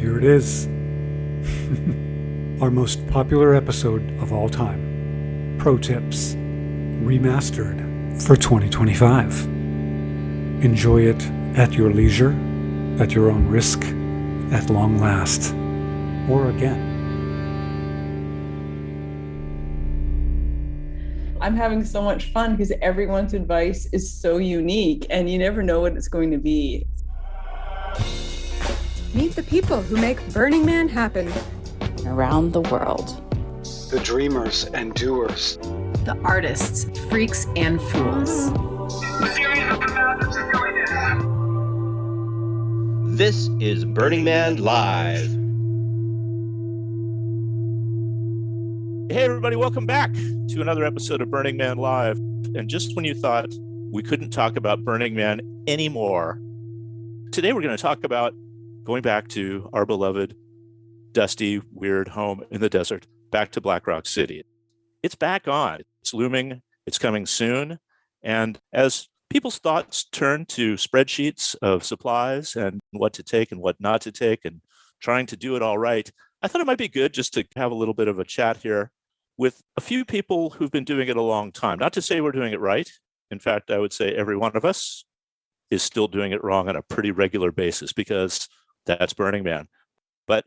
Here it is. Our most popular episode of all time. Pro Tips. Remastered for 2025. Enjoy it at your leisure, at your own risk, at long last, or again. I'm having so much fun because everyone's advice is so unique and you never know what it's going to be. Meet the people who make Burning Man happen. Around the world. The dreamers and doers. The artists, freaks, and fools. This is Burning Man Live. Hey everybody, welcome back to another episode of Burning Man Live. And just when you thought we couldn't talk about Burning Man anymore, today we're going to talk about going back to our beloved, dusty, weird home in the desert, back to Black Rock City. It's back on. It's looming. It's coming soon. And as people's thoughts turn to spreadsheets of supplies and what to take and what not to take and trying to do it all right, I thought it might be good just to have a little bit of a chat here with a few people who've been doing it a long time. Not to say we're doing it right. In fact, I would say every one of us is still doing it wrong on a pretty regular basis because that's Burning Man. But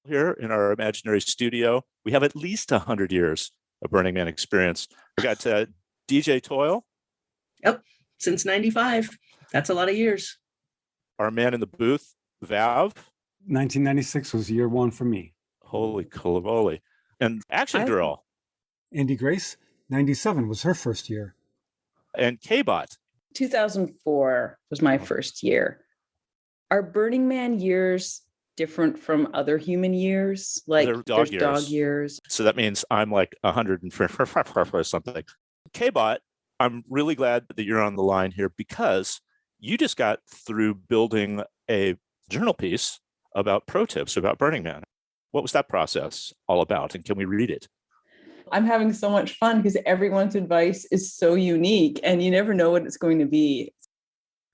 here in our imaginary studio, we have at least 100 years of Burning Man experience. We got DJ Toil. Yep, since 95. That's a lot of years. Our man in the booth, Vav. 1996 was year one for me. Holy cannoli. And Action Girl. Andie Grace, 97 was her first year. And kbot. 2004 was my first year. Are Burning Man years different from other human years? Like there's dog years. So that means I'm like 100 or something. kbot, I'm really glad that you're on the line here because you just got through building a journal piece about pro tips about Burning Man. What was that process all about? And can we read it? I'm having so much fun because everyone's advice is so unique and you never know what it's going to be.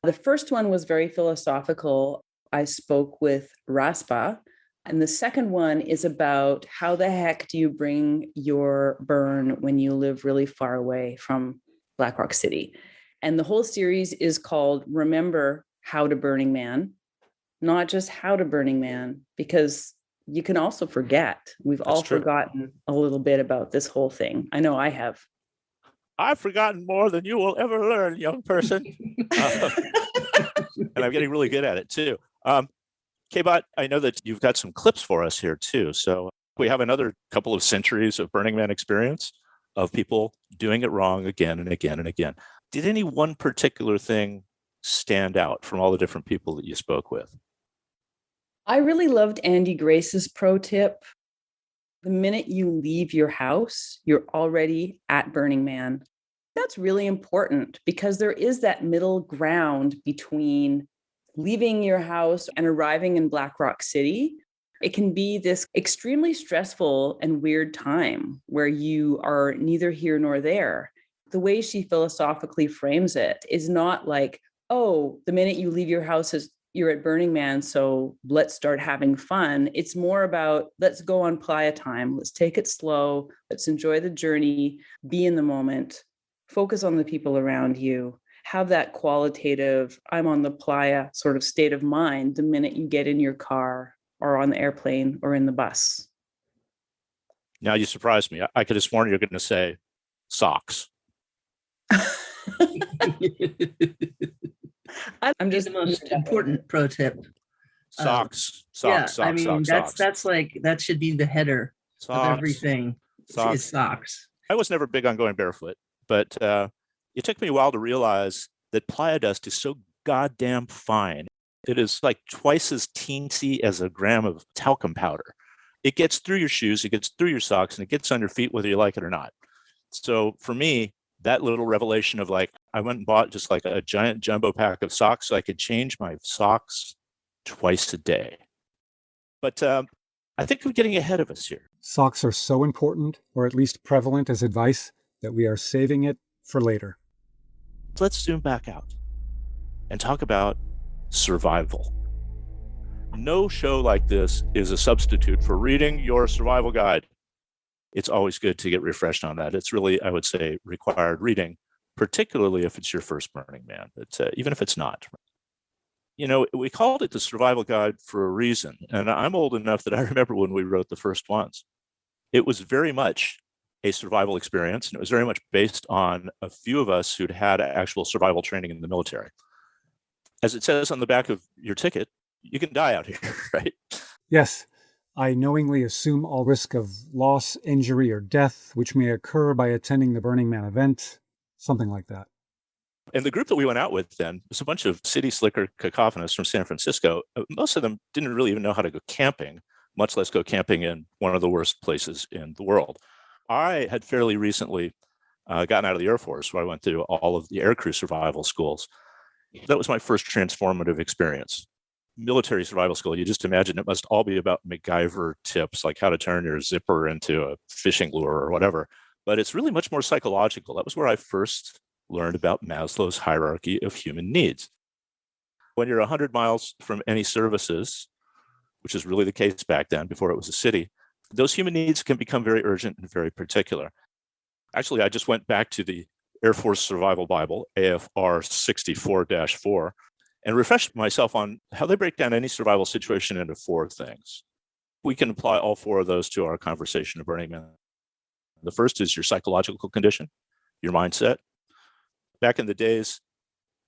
The first one was very philosophical. I spoke with Raspa. And the second one is about how the heck do you bring your burn when you live really far away from Black Rock City? And the whole series is called Remember How to Burning Man, not just How to Burning Man, because you can also forget. We've all forgotten a little bit about this whole thing. I know I have. I've forgotten more than you will ever learn, young person. And I'm getting really good at it too. kbot, I know that you've got some clips for us here too. So we have another couple of centuries of Burning Man experience of people doing it wrong again and again and again. Did any one particular thing stand out from all the different people that you spoke with? I really loved Andie Grace's pro tip. The minute you leave your house, you're already at Burning Man. That's really important because there is that middle ground between leaving your house and arriving in Black Rock City. It can be this extremely stressful and weird time where you are neither here nor there. The way she philosophically frames it is not like, oh, the minute you leave your house you're at Burning Man, so let's start having fun. It's more about, let's go on playa time. Let's take it slow. Let's enjoy the journey, be in the moment, focus on the people around you, have that qualitative, I'm on the playa sort of state of mind the minute you get in your car or on the airplane or in the bus. Now you surprised me. I could have sworn you're going to say socks. I'm just the most important pro tip. Socks. I mean, that's like, that should be the header of everything. Socks. Is socks. I was never big on going barefoot, but it took me a while to realize that playa dust is so goddamn fine. It is like twice as teensy as a gram of talcum powder. It gets through your shoes, it gets through your socks, and it gets on your feet whether you like it or not. So for me, that little revelation of like, I went and bought just like a giant jumbo pack of socks so I could change my socks twice a day. But I think we're getting ahead of us here. Socks are so important, or at least prevalent as advice, that we are saving it for later. Let's zoom back out and talk about survival. No show like this is a substitute for reading your survival guide. It's always good to get refreshed on that. It's really, I would say, required reading, particularly if it's your first Burning Man, but even if it's not. You know, we called it the survival guide for a reason. And I'm old enough that I remember when we wrote the first ones. It was very much a survival experience, and it was very much based on a few of us who'd had actual survival training in the military. As it says on the back of your ticket, you can die out here, right? Yes. I knowingly assume all risk of loss, injury, or death, which may occur by attending the Burning Man event, something like that. And the group that we went out with then was a bunch of city slicker cacophonists from San Francisco. Most of them didn't really even know how to go camping, much less go camping in one of the worst places in the world. I had fairly recently gotten out of the Air Force, where I went through all of the aircrew survival schools. That was my first transformative experience. Military survival school, you just imagine it must all be about MacGyver tips, like how to turn your zipper into a fishing lure or whatever. But it's really much more psychological. That was where I first learned about Maslow's hierarchy of human needs. When you're 100 miles from any services, which is really the case back then before it was a city, those human needs can become very urgent and very particular. Actually, I just went back to the Air Force Survival Bible, AFR 64-4, and refreshed myself on how they break down any survival situation into 4 things. We can apply all 4 of those to our conversation of Burning Man. The first is your psychological condition, your mindset. Back in the days,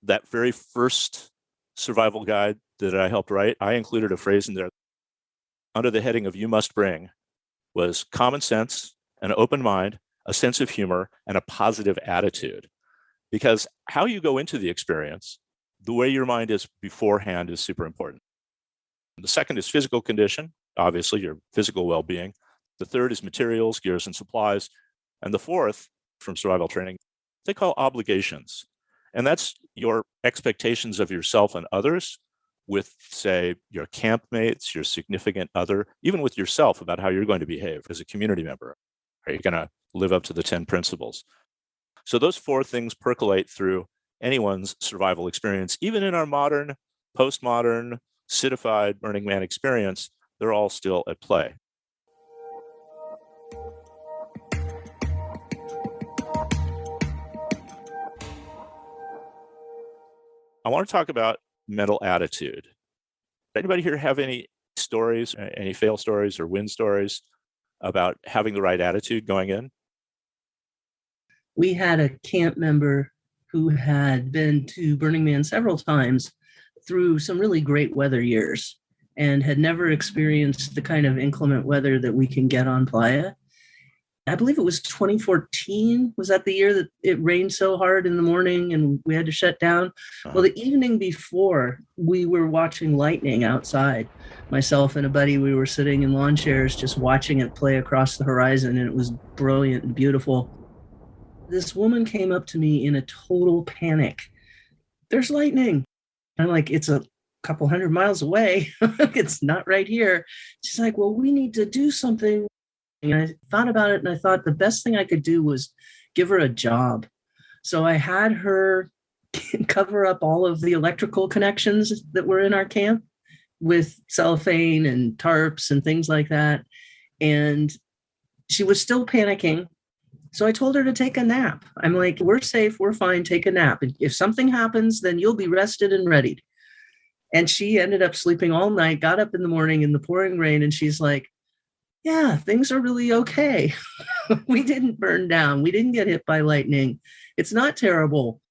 that very first survival guide that I helped write, I included a phrase in there under the heading of "you must bring" was common sense, an open mind, a sense of humor, and a positive attitude. Because how you go into the experience, the way your mind is beforehand, is super important. The second is physical condition, obviously your physical well-being. The third is materials, gears, and supplies. And the fourth, from survival training, they call obligations. And that's your expectations of yourself and others with, say, your campmates, your significant other, even with yourself about how you're going to behave as a community member. Are you going to live up to the 10 principles? So those 4 things percolate through anyone's survival experience. Even in our modern, postmodern, citified Burning Man experience, they're all still at play. I want to talk about mental attitude. Anybody here have any stories, any fail stories or win stories about having the right attitude going in? We had a camp member who had been to Burning Man several times through some really great weather years and had never experienced the kind of inclement weather that we can get on Playa. I believe it was 2014. Was that the year that it rained so hard in the morning and we had to shut down? Well, the evening before, we were watching lightning outside. Myself and a buddy, we were sitting in lawn chairs just watching it play across the horizon, and it was brilliant and beautiful. This woman came up to me in a total panic. "There's lightning." I'm like, "It's a couple 100 miles away. It's not right here." She's like, "Well, we need to do something." And I thought about it, and I thought the best thing I could do was give her a job. So I had her cover up all of the electrical connections that were in our camp with cellophane and tarps and things like that. And she was still panicking. So I told her to take a nap. I'm like, "We're safe, we're fine, take a nap. If something happens, then you'll be rested and ready." And she ended up sleeping all night, got up in the morning in the pouring rain, and she's like, "Yeah, things are really okay. We didn't burn down. We didn't get hit by lightning. It's not terrible."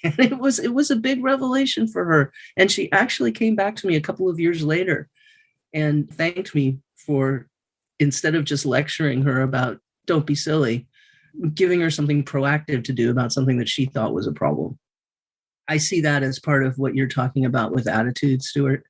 And it was a big revelation for her. And she actually came back to me a couple of years later and thanked me for, instead of just lecturing her about don't be silly, giving her something proactive to do about something that she thought was a problem. I see that as part of what you're talking about with attitude, Stuart,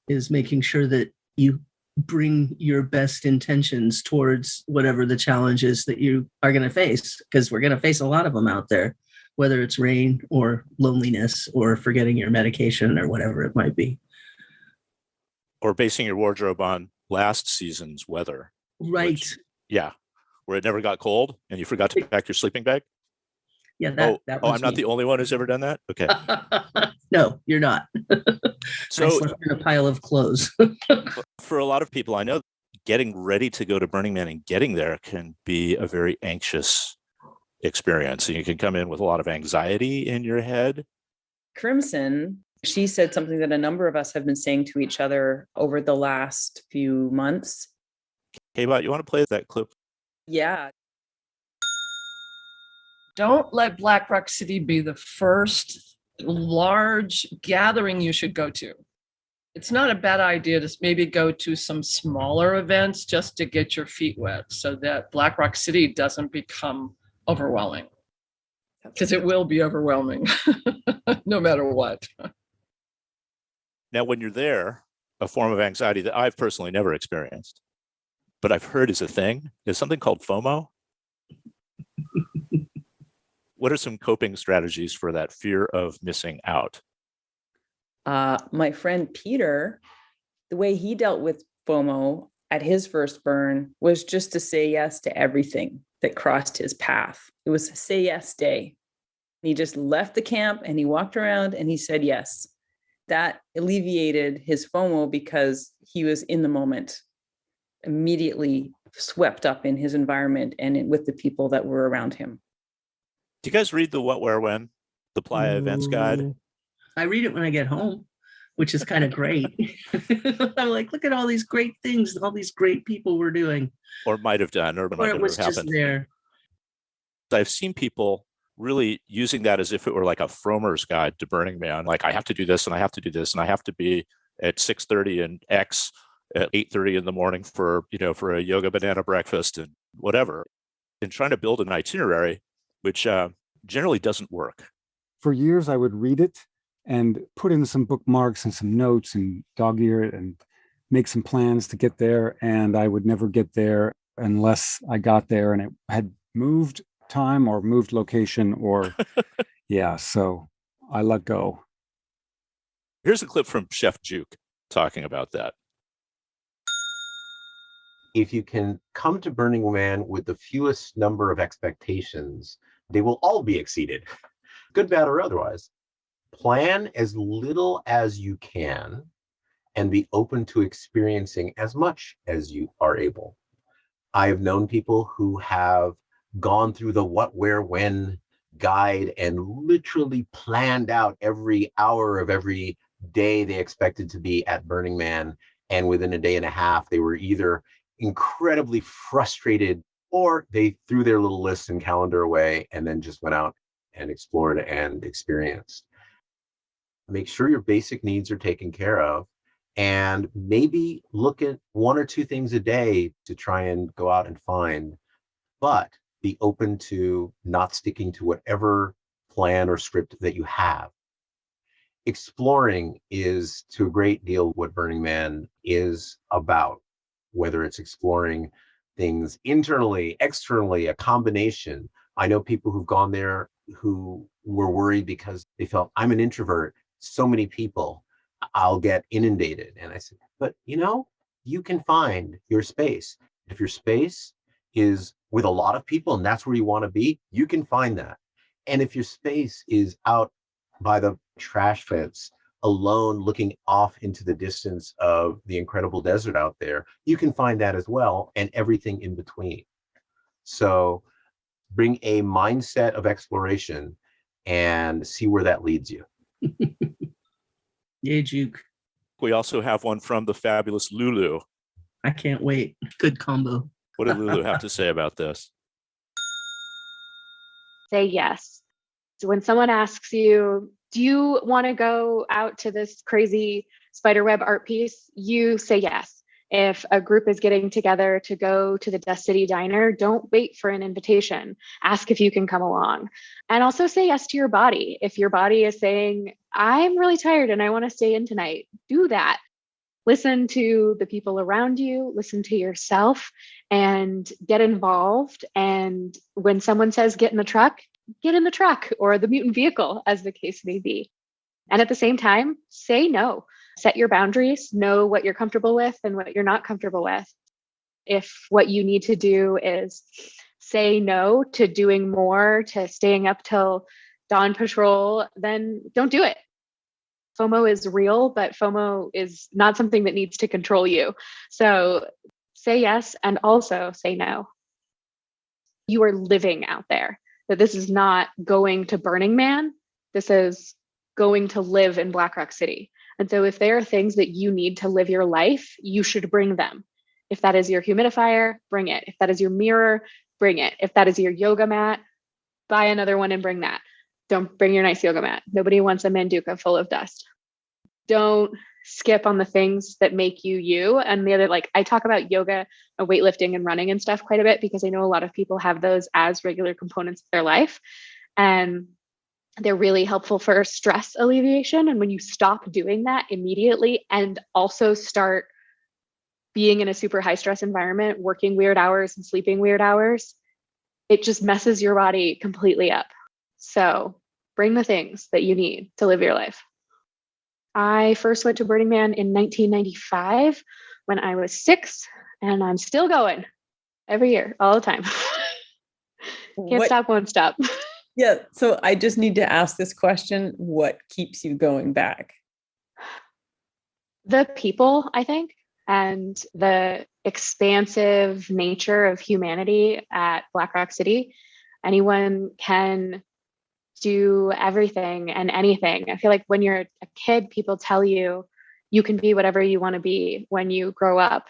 is making sure that you bring your best intentions towards whatever the challenge is that you are going to face, because we're going to face a lot of them out there, whether it's rain or loneliness or forgetting your medication or whatever it might be. Or basing your wardrobe on last season's weather. Right. Where it never got cold and you forgot to pack your sleeping bag. Yeah, that was I'm not me. the only one who's ever done that? Okay. No, you're not. So I slept in a pile of clothes. for a lot of people, I know getting ready to go to Burning Man and getting there can be a very anxious experience. And you can come in with a lot of anxiety in your head. Crimson, she said something that a number of us have been saying to each other over the last few months. Kbot, you want to play that clip? Yeah. Don't let Black Rock City be the first large gathering you should go to. It's not a bad idea to maybe go to some smaller events just to get your feet wet so that Black Rock City doesn't become overwhelming. Because it will be overwhelming no matter what. Now, when you're there, a form of anxiety that I've personally never experienced, but I've heard is a thing, is something called FOMO. What are some coping strategies for that fear of missing out? My friend Peter, the way he dealt with FOMO at his first burn was just to say yes to everything that crossed his path. It was a say yes day. He just left the camp and he walked around and he said yes. That alleviated his FOMO because he was in the moment, immediately swept up in his environment and with the people that were around him. Do you guys read the What, Where, When, the Playa Events Guide? I read it when I get home, which is kind of great. I'm like, look at all these great things, all these great people we're doing. Or might have done, or might Or it have was happened. just there. I've seen people really using that as if it were like a Fromer's guide to Burning Man. Like, I have to do this and I have to do this and I have to be at 6:30 and X at 8:30 in the morning for a yoga banana breakfast and whatever. And trying to build an itinerary, which generally doesn't work. For years, I would read it and put in some bookmarks and some notes and dog ear it and make some plans to get there. And I would never get there unless I got there and it had moved time or moved location or yeah. So I let go. Here's a clip from Chef Juke talking about that. If you can come to Burning Man with the fewest number of expectations, they will all be exceeded, good, bad, or otherwise. Plan as little as you can and be open to experiencing as much as you are able. I have known people who have gone through the What, Where, When guide and literally planned out every hour of every day they expected to be at Burning Man. And within a day and a half, they were either incredibly frustrated or they threw their little list and calendar away and then just went out and explored and experienced. Make sure your basic needs are taken care of and maybe look at one or two things a day to try and go out and find, but be open to not sticking to whatever plan or script that you have. Exploring is to a great deal what Burning Man is about, whether it's exploring things internally, externally, a combination. I know people who've gone there who were worried because they felt, I'm an introvert, so many people, I'll get inundated. And I said, but you can find your space. If your space is with a lot of people and that's where you want to be, you can find that. And if your space is out by the trash fence, alone, looking off into the distance of the incredible desert out there, you can find that as well, and everything in between. So bring a mindset of exploration and see where that leads you. Yay, Juke. We also have one from the fabulous Lulu. I can't wait. Good combo. What did Lulu have to say about this? Say yes. So when someone asks you, do you want to go out to this crazy spiderweb art piece? You say yes. If a group is getting together to go to the Dust City Diner, don't wait for an invitation. Ask if you can come along. And also say yes to your body. If your body is saying, I'm really tired and I want to stay in tonight, do that. Listen to the people around you, listen to yourself, and get involved. And when someone says get in the truck, get in the truck or the mutant vehicle, as the case may be. And at the same time, say no. Set your boundaries, know what you're comfortable with and what you're not comfortable with. If what you need to do is say no to doing more, to staying up till dawn patrol, then don't do it. FOMO is real, but FOMO is not something that needs to control you. So say yes and also say no. You are living out there. That this is not going to Burning Man. This is going to live in Black Rock City. And so if there are things that you need to live your life, you should bring them. If that is your humidifier, bring it. If that is your mirror, bring it. If that is your yoga mat, buy another one and bring that. Don't bring your nice yoga mat. Nobody wants a manduka full of dust. Don't skip on the things that make you you. And the other, like, I talk about yoga and weightlifting and running and stuff quite a bit because I know a lot of people have those as regular components of their life. And they're really helpful for stress alleviation. And when you stop doing that immediately and also start being in a super high stress environment, working weird hours and sleeping weird hours, it just messes your body completely up. So bring the things that you need to live your life. I first went to Burning Man in 1995 when I was 6, and I'm still going every year, all the time. Can't stop, won't stop. Yeah. So I just need to ask this question. What keeps you going back? The people, I think, and the expansive nature of humanity at Black Rock City. Anyone can do everything and anything. I feel like when you're a kid, people tell you you can be whatever you want to be when you grow up.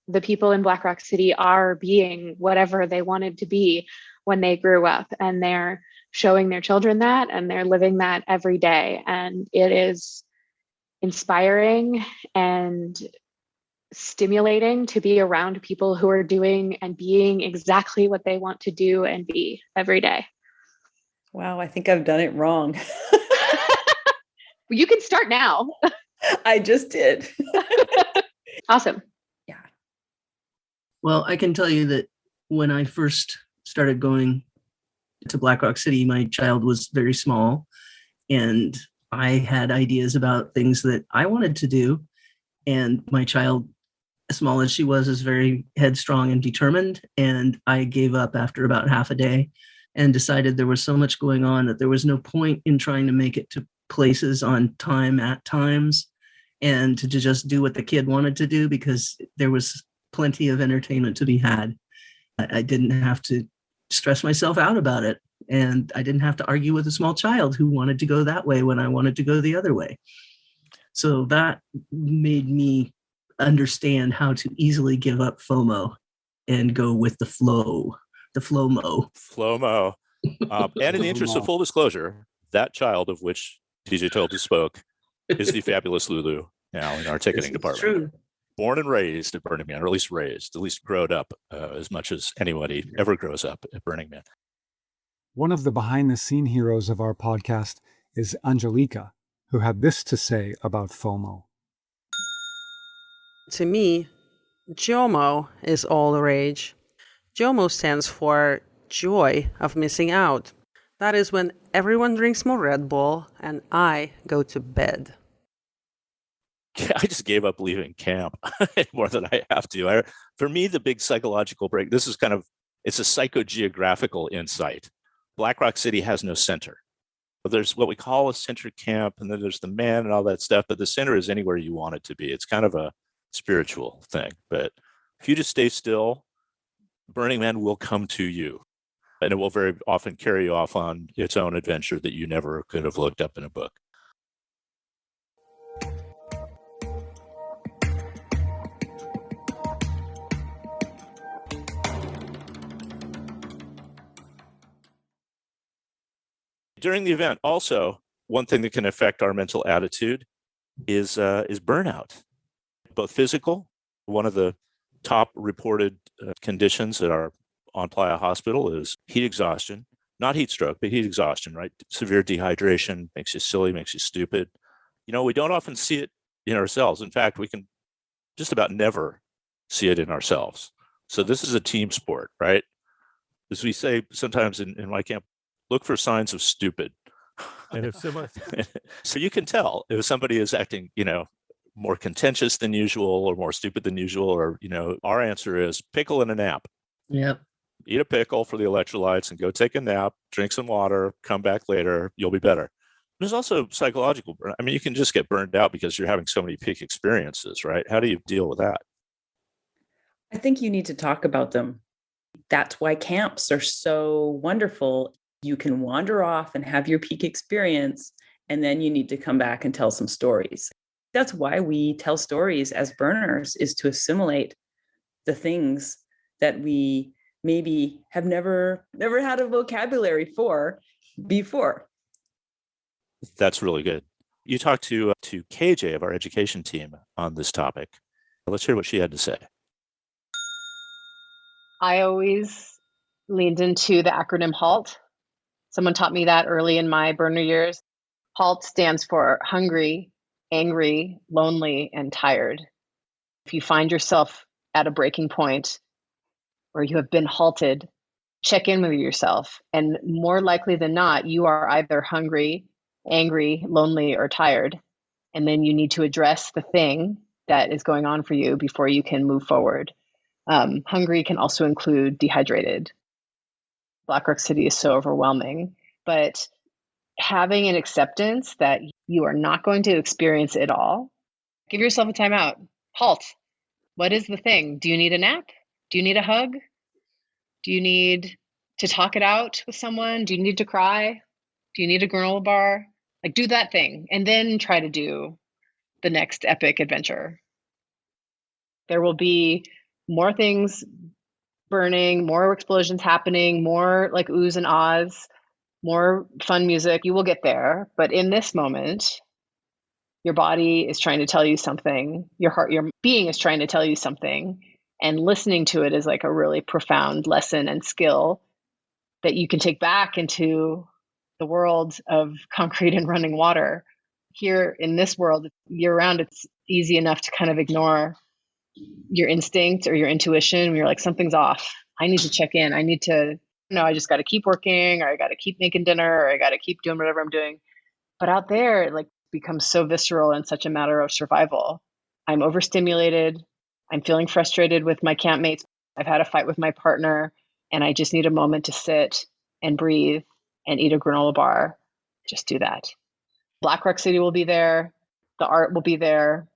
The people in Black Rock City are being whatever they wanted to be when they grew up, and they're showing their children that, and they're living that every day. And it is inspiring and stimulating to be around people who are doing and being exactly what they want to do and be every day. Wow, I think I've done it wrong. You can start now. I just did. Awesome. Yeah. Well, I can tell you that when I first started going to Black Rock City, my child was very small, and I had ideas about things that I wanted to do. And my child, as small as she was, is very headstrong and determined. And I gave up after about half a day and decided there was so much going on that there was no point in trying to make it to places on time at times and to just do what the kid wanted to do, because there was plenty of entertainment to be had. I didn't have to stress myself out about it. And I didn't have to argue with a small child who wanted to go that way when I wanted to go the other way. So that made me understand how to easily give up FOMO and go with the flow. The FLOMO. FLOMO. And in the interest of full disclosure, that child of which DJ Told spoke is the fabulous Lulu now in our ticketing department. True. Born and raised at Burning Man, or at least grown up as much as anybody ever grows up at Burning Man. One of the behind-the-scene heroes of our podcast is Anjelika, who had this to say about FOMO. To me, JOMO is all the rage. JOMO stands for joy of missing out. That is when everyone drinks more Red Bull and I go to bed. I just gave up leaving camp more than I have to. For me, the big psychological break, it's a psychogeographical insight. Black Rock City has no center. There's what we call a center camp, and then there's the man and all that stuff, but the center is anywhere you want it to be. It's kind of a spiritual thing. But if you just stay still, Burning Man will come to you, and it will very often carry you off on its own adventure that you never could have looked up in a book. During the event, also, one thing that can affect our mental attitude is burnout, both physical. One of the top reported conditions at our on Playa Hospital is heat exhaustion, not heat stroke, but heat exhaustion, right? Severe dehydration makes you silly, makes you stupid. We don't often see it in ourselves. In fact, we can just about never see it in ourselves. So this is a team sport, right? As we say sometimes in my camp, look for signs of stupid. And if someone... So you can tell if somebody is acting, more contentious than usual or more stupid than usual, or, our answer is pickle and a nap. Yep. eat a pickle for the electrolytes and go take a nap, drink some water, come back later, you'll be better. There's also psychological burn. I mean, you can just get burned out because you're having so many peak experiences, right? How do you deal with that? I think you need to talk about them. That's why camps are so wonderful. You can wander off and have your peak experience, and then you need to come back and tell some stories. That's why we tell stories as burners, is to assimilate the things that we maybe have never had a vocabulary for before. That's really good. You talked to KJ of our education team on this topic. Let's hear what she had to say. I always leaned into the acronym HALT. Someone taught me that early in my burner years. HALT stands for hungry, angry, lonely, and tired. If you find yourself at a breaking point or you have been halted, check in with yourself. And more likely than not, you are either hungry, angry, lonely, or tired. And then you need to address the thing that is going on for you before you can move forward. Hungry can also include dehydrated. Black Rock City is so overwhelming, but having an acceptance that you are not going to experience it all, give yourself a timeout. Halt. What is the thing? Do you need a nap? Do you need a hug? Do you need to talk it out with someone? Do you need to cry? Do you need a granola bar? Like, do that thing and then try to do the next epic adventure. There will be more things burning, more explosions happening, more like oohs and ahs, more fun music. You will get there. But in this moment, your body is trying to tell you something. Your heart, your being is trying to tell you something. And listening to it is like a really profound lesson and skill that you can take back into the world of concrete and running water. Here in this world, year round, it's easy enough to kind of ignore your instinct or your intuition when you're like, something's off. I need to check in. I need to, I just got to keep working, or I got to keep making dinner, or I got to keep doing whatever I'm doing. But out there, it like becomes so visceral and such a matter of survival. I'm overstimulated. I'm feeling frustrated with my campmates. I've had a fight with my partner, and I just need a moment to sit and breathe and eat a granola bar. Just do that. Black Rock City will be there. The art will be there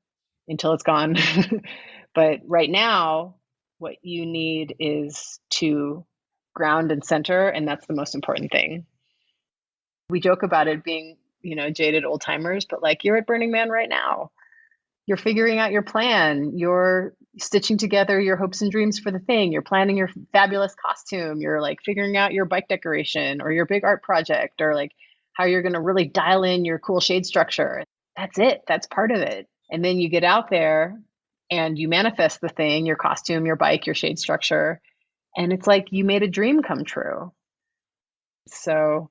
until it's gone. But right now, what you need is to ground and center, and that's the most important thing. We joke about it being, jaded old timers, but like, you're at Burning Man right now. You're figuring out your plan. You're stitching together your hopes and dreams for the thing. You're planning your fabulous costume. You're like figuring out your bike decoration or your big art project, or like how you're going to really dial in your cool shade structure. That's it. That's part of it. And then you get out there and you manifest the thing, your costume, your bike, your shade structure. And it's like you made a dream come true. So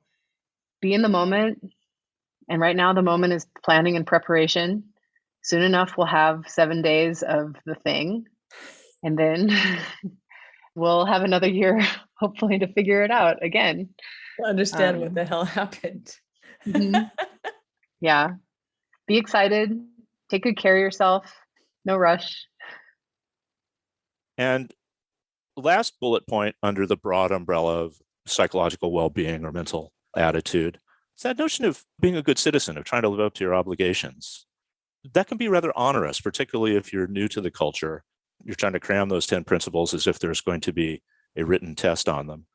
be in the moment. And right now the moment is planning and preparation. Soon enough, we'll have 7 days of the thing. And then we'll have another year, hopefully, to figure it out again. Understand what the hell happened. Mm-hmm. Yeah. Be excited. Take good care of yourself. No rush. And last bullet point under the broad umbrella of psychological well-being or mental attitude is that notion of being a good citizen, of trying to live up to your obligations. That can be rather onerous, particularly if you're new to the culture. You're trying to cram those 10 principles as if there's going to be a written test on them.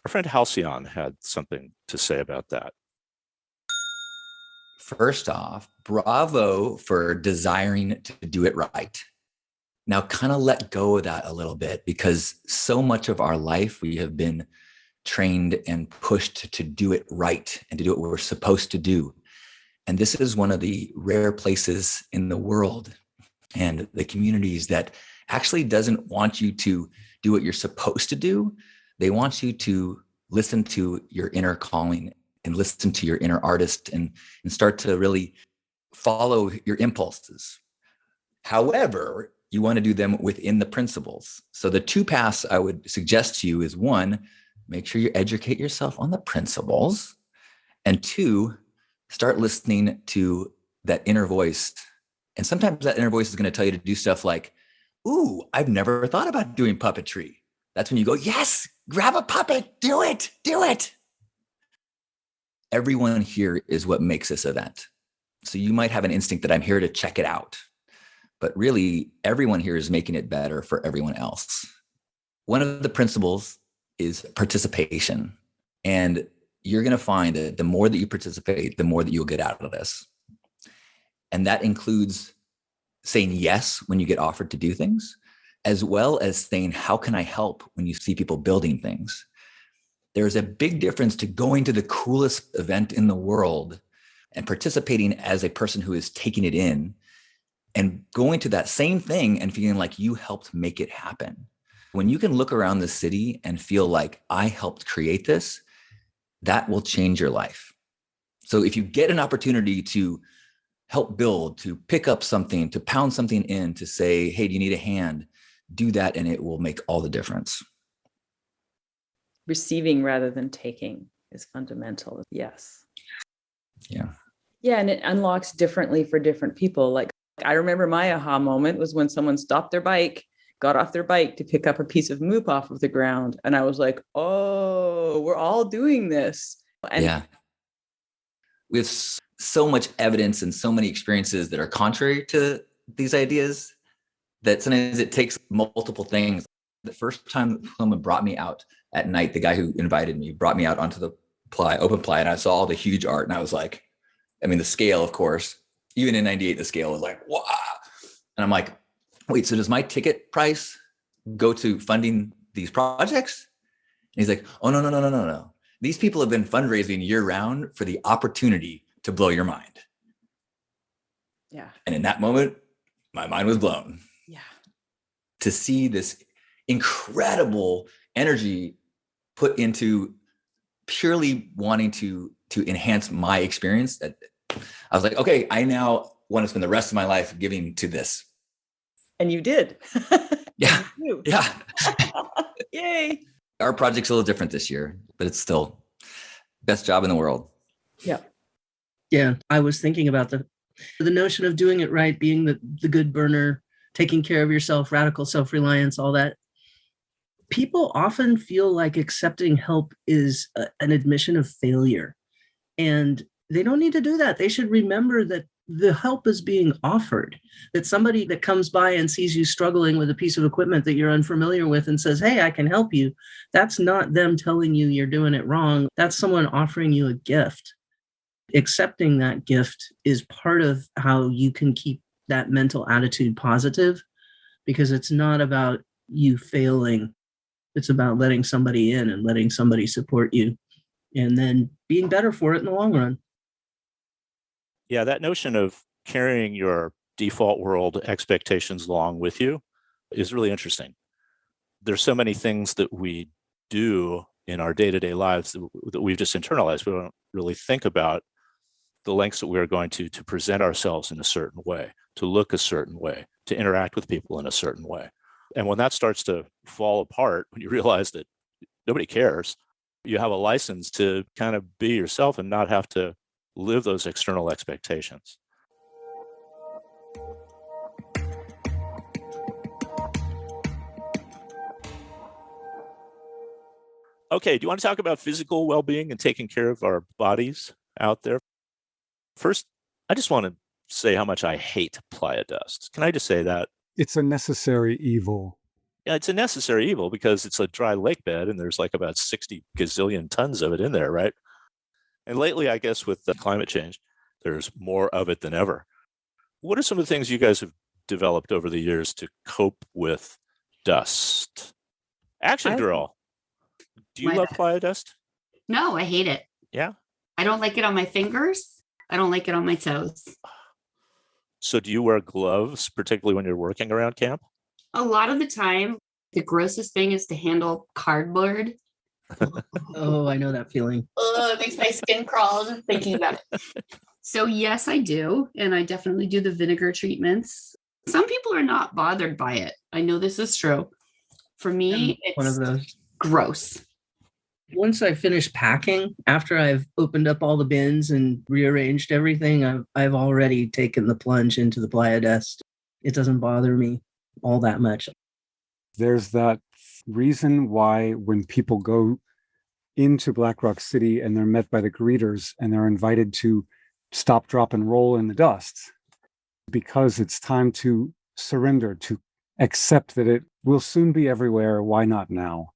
Our friend Halcyon had something to say about that. First off, bravo for desiring to do it right. Now, kind of let go of that a little bit, because so much of our life we have been trained and pushed to do it right and to do what we're supposed to do. And this is one of the rare places in the world and the communities that actually doesn't want you to do what you're supposed to do. They want you to listen to your inner calling and listen to your inner artist and start to really follow your impulses. However, you want to do them within the principles. So the 2 paths I would suggest to you is 1, make sure you educate yourself on the principles, and 2, start listening to that inner voice. And sometimes that inner voice is going to tell you to do stuff like, ooh, I've never thought about doing puppetry. That's when you go, yes, grab a puppet, do it. Everyone here is what makes this event. So you might have an instinct that I'm here to check it out, but really everyone here is making it better for everyone else. One of the principles is participation. And you're going to find that the more that you participate, the more that you'll get out of this. And that includes saying yes when you get offered to do things, as well as saying, how can I help when you see people building things? There's a big difference to going to the coolest event in the world and participating as a person who is taking it in, and going to that same thing and feeling like you helped make it happen. When you can look around the city and feel like I helped create this, that will change your life. So if you get an opportunity to help build, to pick up something, to pound something in, to say, hey, do you need a hand? Do that, and it will make all the difference. Receiving rather than taking is fundamental. Yes. Yeah. Yeah. And it unlocks differently for different people. Like I remember my aha moment was when someone stopped their bike, got off their bike to pick up a piece of moop off of the ground. And I was like, oh, we're all doing this. And yeah. We have so much evidence and so many experiences that are contrary to these ideas that sometimes it takes multiple things. The first time someone brought me out at night, the guy who invited me brought me out onto the open ply, and I saw all the huge art, and I was like, I mean, the scale, of course, even in 98, the scale was like, wow. And I'm like, wait, so does my ticket price go to funding these projects? And he's like, oh, no. These people have been fundraising year round for the opportunity to blow your mind. Yeah. And in that moment, my mind was blown. Yeah. To see this incredible energy put into purely wanting to enhance my experience. I was like, okay, I now want to spend the rest of my life giving to this. And you did. Yeah. Yeah. Yay. Our project's a little different this year, but it's still best job in the world. Yeah. Yeah. I was thinking about the notion of doing it right, being the good burner, taking care of yourself, radical self-reliance, all that. People often feel like accepting help is an admission of failure. And they don't need to do that. They should remember that the help is being offered, that somebody that comes by and sees you struggling with a piece of equipment that you're unfamiliar with and says, hey, I can help you. That's not them telling you you're doing it wrong. That's someone offering you a gift. Accepting that gift is part of how you can keep that mental attitude positive, because it's not about you failing. It's about letting somebody in and letting somebody support you and then being better for it in the long run. Yeah, that notion of carrying your default world expectations along with you is really interesting. There's so many things that we do in our day-to-day lives that we've just internalized. We don't really think about the lengths that we are going to present ourselves in a certain way, to look a certain way, to interact with people in a certain way. And when that starts to fall apart, when you realize that nobody cares, you have a license to kind of be yourself and not have to live those external expectations. Okay, do you want to talk about physical well-being and taking care of our bodies out there? First, I just want to say how much I hate playa dust. Can I just say that? It's a necessary evil. Yeah, it's a necessary evil because it's a dry lake bed and there's like about 60 gazillion tons of it in there, right? And lately, I guess with the climate change, there's more of it than ever. What are some of the things you guys have developed over the years to cope with dust? Action girl, do you love playa dust? No, I hate it. Yeah? I don't like it on my fingers. I don't like it on my toes. So do you wear gloves, particularly when you're working around camp? A lot of the time, the grossest thing is to handle cardboard. Oh, I know that feeling. Oh, it makes my skin crawl just thinking about it. So yes, I do. And I definitely do the vinegar treatments. Some people are not bothered by it. I know this is true. For me, it's one of those. Gross. Once I finish packing, after I've opened up all the bins and rearranged everything, I've already taken the plunge into the playa dust. It doesn't bother me all that much. There's that reason why when people go into Black Rock City and they're met by the greeters and they're invited to stop, drop, and roll in the dust, because it's time to surrender, to accept that it will soon be everywhere. Why not now?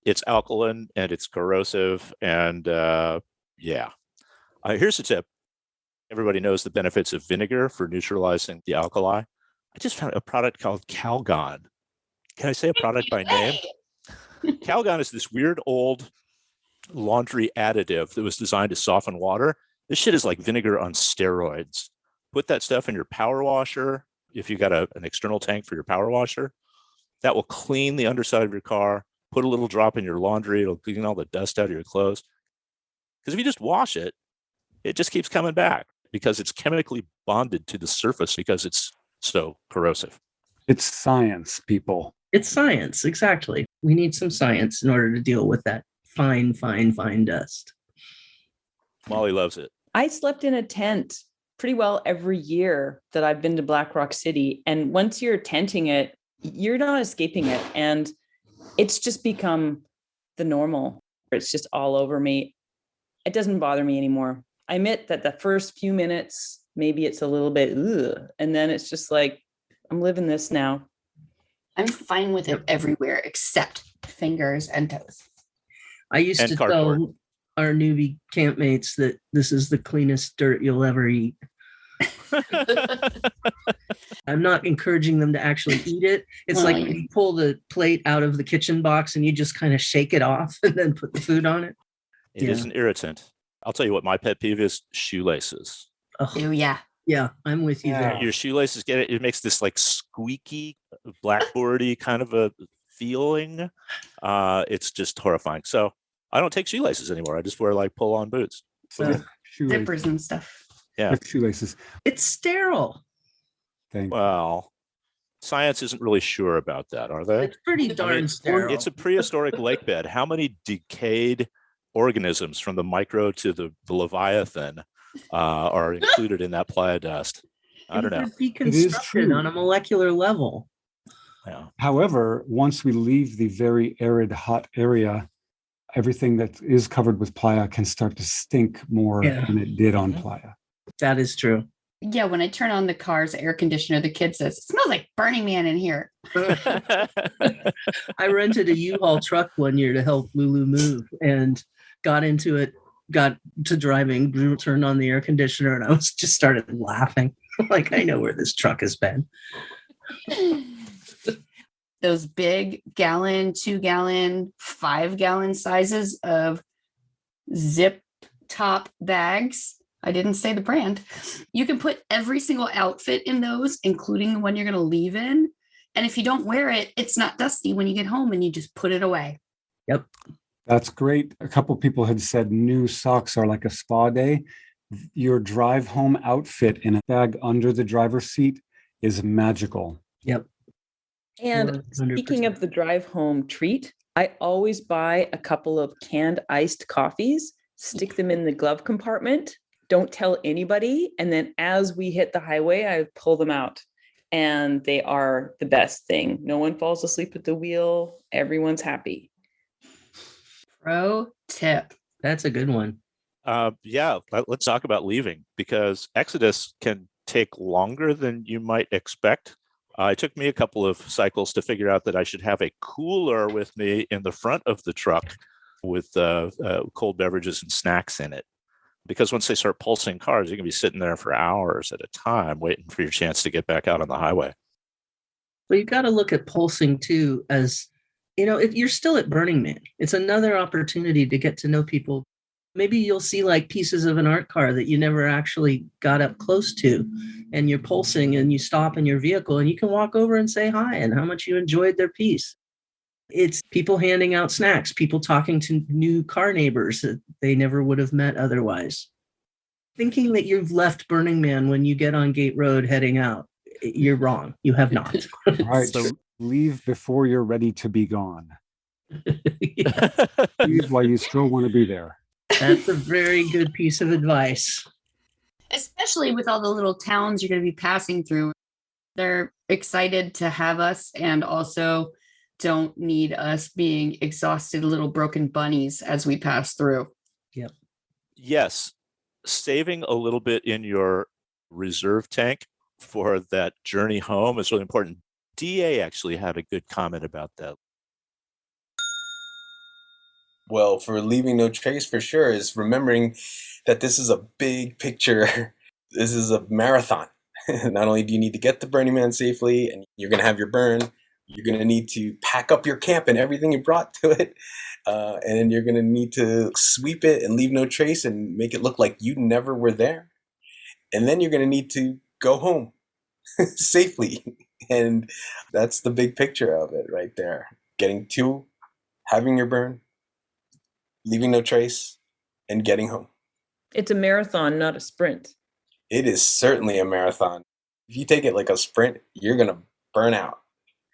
It's alkaline and it's corrosive. And here's a tip. Everybody knows the benefits of vinegar for neutralizing the alkali. I just found a product called Calgon. Can I say a product by name? Calgon is this weird old laundry additive that was designed to soften water. This shit is like vinegar on steroids. Put that stuff in your power washer. If you got an external tank for your power washer, that will clean the underside of your car. Put a little drop in your laundry. It'll clean all the dust out of your clothes. Because if you just wash it, it just keeps coming back because it's chemically bonded to the surface because it's so corrosive. It's science, people. It's science, exactly. We need some science in order to deal with that fine dust. Molly loves it. I slept in a tent pretty well every year that I've been to Black Rock City. And once you're tenting it, you're not escaping it. And it's just become the normal. It's just all over me. It doesn't bother me anymore. I admit that the first few minutes, maybe it's a little bit, ugh, and then it's just like, I'm living this now. I'm fine with it everywhere except fingers and toes. I used to tell our newbie campmates that this is the cleanest dirt you'll ever eat. I'm not encouraging them to actually eat it. It's like when you pull the plate out of the kitchen box and you just kind of shake it off and then put the food on it. It is an irritant. I'll tell you what my pet peeve is: shoelaces. Oh yeah. Yeah, I'm with you there. Your shoelaces it makes this like squeaky, blackboardy kind of a feeling. It's just horrifying. So I don't take shoelaces anymore. I just wear like pull-on boots. Zippers and stuff. Yeah. With shoelaces. It's sterile. Well, science isn't really sure about that, are they? It's pretty darn sterile. It's a prehistoric lake bed. How many decayed organisms from the micro to the Leviathan are included in that playa dust? I don't know. Be constructed on a molecular level. Yeah. However, once we leave the very arid, hot area, everything that is covered with playa can start to stink more than it did on playa. That is true. Yeah, when I turn on the car's air conditioner, the kid says, "It smells like Burning Man in here." I rented a U-Haul truck one year to help Lulu move and got into it, got to driving, turned on the air conditioner, and I was just started laughing. Like, I know where this truck has been. Those big gallon, 2-gallon, 5-gallon sizes of zip top bags. I didn't say the brand. You can put every single outfit in those, including the one you're going to leave in. And if you don't wear it, it's not dusty when you get home and you just put it away. Yep. That's great. A couple of people had said new socks are like a spa day. Your drive home outfit in a bag under the driver's seat is magical. Yep. And 100%. Speaking of the drive home treat, I always buy a couple of canned iced coffees, stick them in the glove compartment, don't tell anybody. And then as we hit the highway, I pull them out. And they are the best thing. No one falls asleep at the wheel. Everyone's happy. Pro tip. That's a good one. Let's talk about leaving, because Exodus can take longer than you might expect. It took me a couple of cycles to figure out that I should have a cooler with me in the front of the truck with cold beverages and snacks in it. Because once they start pulsing cars, you can be sitting there for hours at a time waiting for your chance to get back out on the highway. Well, you got to look at pulsing too as, if you're still at Burning Man, it's another opportunity to get to know people. Maybe you'll see like pieces of an art car that you never actually got up close to, and you're pulsing and you stop in your vehicle and you can walk over and say hi and how much you enjoyed their piece. It's people handing out snacks, people talking to new car neighbors that they never would have met otherwise. Thinking that you've left Burning Man when you get on Gate Road heading out, you're wrong. You have not. All right, so leave before you're ready to be gone. Leave while you still want to be there. That's a very good piece of advice. Especially with all the little towns you're going to be passing through. They're excited to have us, and also don't need us being exhausted little broken bunnies as we pass through. Yep. Yes. Saving a little bit in your reserve tank for that journey home is really important. DA actually had a good comment about that. Well, for leaving no trace, for sure, is remembering that this is a big picture. This is a marathon. Not only do you need to get to Burning Man safely and you're going to have your burn, you're going to need to pack up your camp and everything you brought to it. And you're going to need to sweep it and leave no trace and make it look like you never were there. And then you're going to need to go home safely. And that's the big picture of it right there. Getting to having your burn, leaving no trace, and getting home. It's a marathon, not a sprint. It is certainly a marathon. If you take it like a sprint, you're going to burn out,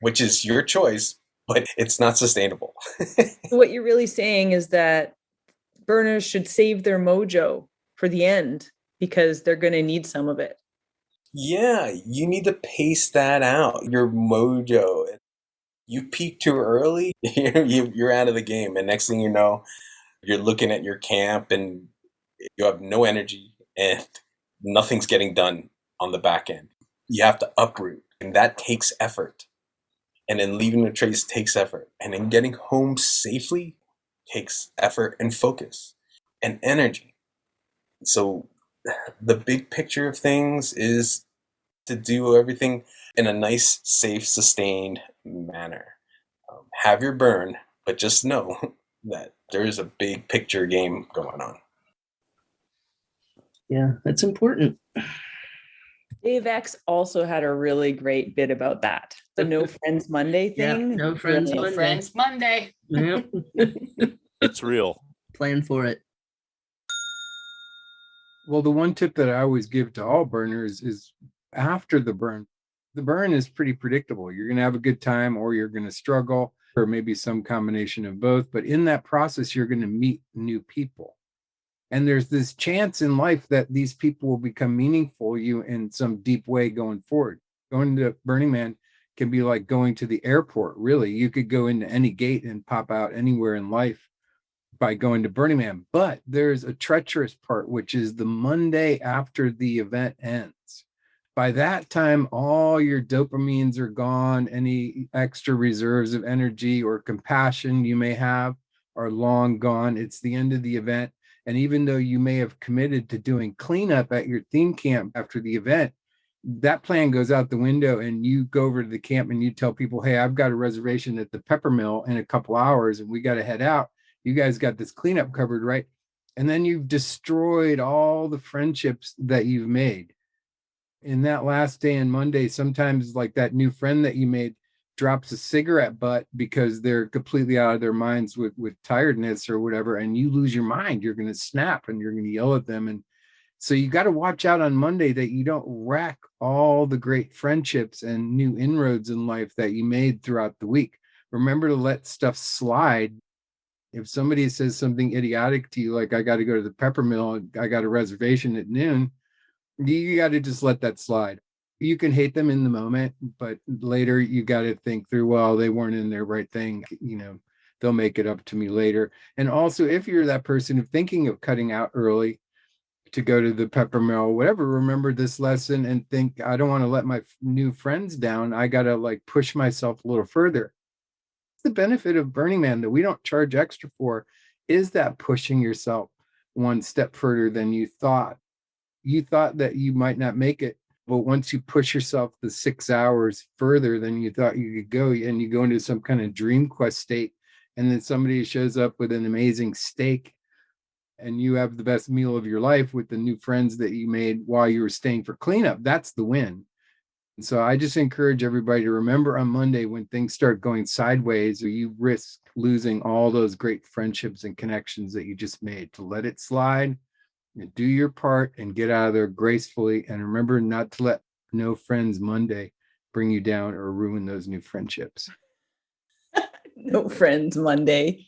which is your choice, but it's not sustainable. What you're really saying is that burners should save their mojo for the end because they're going to need some of it. Yeah, you need to pace that out, your mojo. You peak too early, you're out of the game. And next thing you know, you're looking at your camp and you have no energy and nothing's getting done on the back end. You have to uproot, and that takes effort. And then leaving a trace takes effort. And then getting home safely takes effort and focus and energy. So the big picture of things is to do everything in a nice, safe, sustained manner. Have your burn, but just know that there is a big picture game going on. Yeah, that's important. Dave X also had a really great bit about that. The No Friends Monday thing. Yeah, no friends No Monday. friends Monday. Yep. It's real. Plan for it. Well, the one tip that I always give to all burners is after the burn. The burn is pretty predictable. You're going to have a good time or you're going to struggle, or maybe some combination of both. But in that process, you're going to meet new people. And there's this chance in life that these people will become meaningful to you in some deep way going forward. Going to Burning Man can be like going to the airport, really. You could go into any gate and pop out anywhere in life by going to Burning Man. But there's a treacherous part, which is the Monday after the event ends. By that time, all your dopamines are gone. Any extra reserves of energy or compassion you may have are long gone. It's the end of the event. And even though you may have committed to doing cleanup at your theme camp after the event, that plan goes out the window and you go over to the camp and you tell people, hey, I've got a reservation at the pepper mill in a couple hours and we got to head out. You guys got this cleanup covered, right? And then you've destroyed all the friendships that you've made. In that last day and Monday, sometimes like that new friend that you made drops a cigarette butt because they're completely out of their minds with tiredness or whatever, and you lose your mind. You're going to snap and you're going to yell at them. And so you got to watch out on Monday that you don't wreck all the great friendships and new inroads in life that you made throughout the week. Remember to let stuff slide. If somebody says something idiotic to you, like I got to go to the pepper mill, I got a reservation at noon, you got to just let that slide. You can hate them in the moment, but later you got to think through, well, they weren't in their right thing. You know, they'll make it up to me later. And also, if you're that person of thinking of cutting out early to go to the pepper mill, whatever, remember this lesson and think, I don't want to let my new friends down. I got to like push myself a little further. The benefit of Burning Man that we don't charge extra for is that pushing yourself one step further than you thought. You thought that you might not make it. But once you push yourself the 6 hours further than you thought you could go, and you go into some kind of dream quest state, and then somebody shows up with an amazing steak, and you have the best meal of your life with the new friends that you made while you were staying for cleanup, that's the win. And so I just encourage everybody to remember on Monday when things start going sideways or you risk losing all those great friendships and connections that you just made, to let it slide. Do your part and get out of there gracefully. And remember not to let No Friends Monday bring you down or ruin those new friendships. No Friends Monday.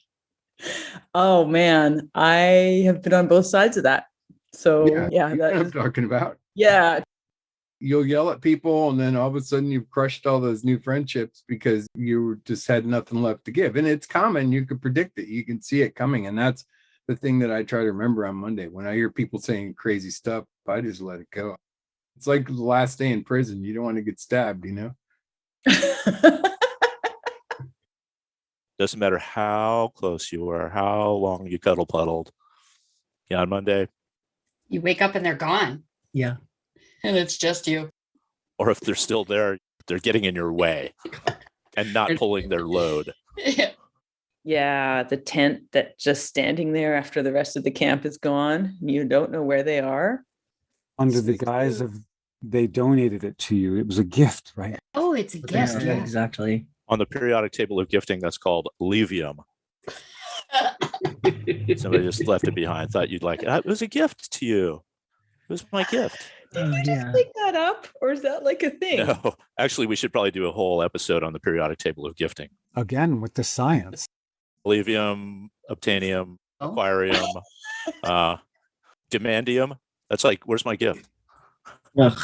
Oh man, I have been on both sides of that. So yeah, that's what I'm talking about. Yeah. You'll yell at people, and then all of a sudden you've crushed all those new friendships because you just had nothing left to give. And it's common. You can predict it. You can see it coming. And that's the thing that I try to remember on Monday. When I hear people saying crazy stuff, I just let it go. It's like the last day in prison. You don't want to get stabbed, you know? Doesn't matter how close you were, how long you cuddle puddled. Yeah, on Monday. You wake up and they're gone. Yeah. And it's just you. Or if they're still there, they're getting in your way and not pulling their load. Yeah, the tent that's just standing there after the rest of the camp is gone. You don't know where they are. Under the guise of they donated it to you. It was a gift, right? Oh, it's a gift. Yeah, exactly. On the periodic table of gifting, that's called levium. Somebody just left it behind, thought you'd like it. It was a gift to you. It was my gift. Did you just make that up? Or is that like a thing? No, actually, we should probably do a whole episode on the periodic table of gifting. Again, with the science. Levium, obtanium, aquarium, demandium. That's like, where's my gift? Let's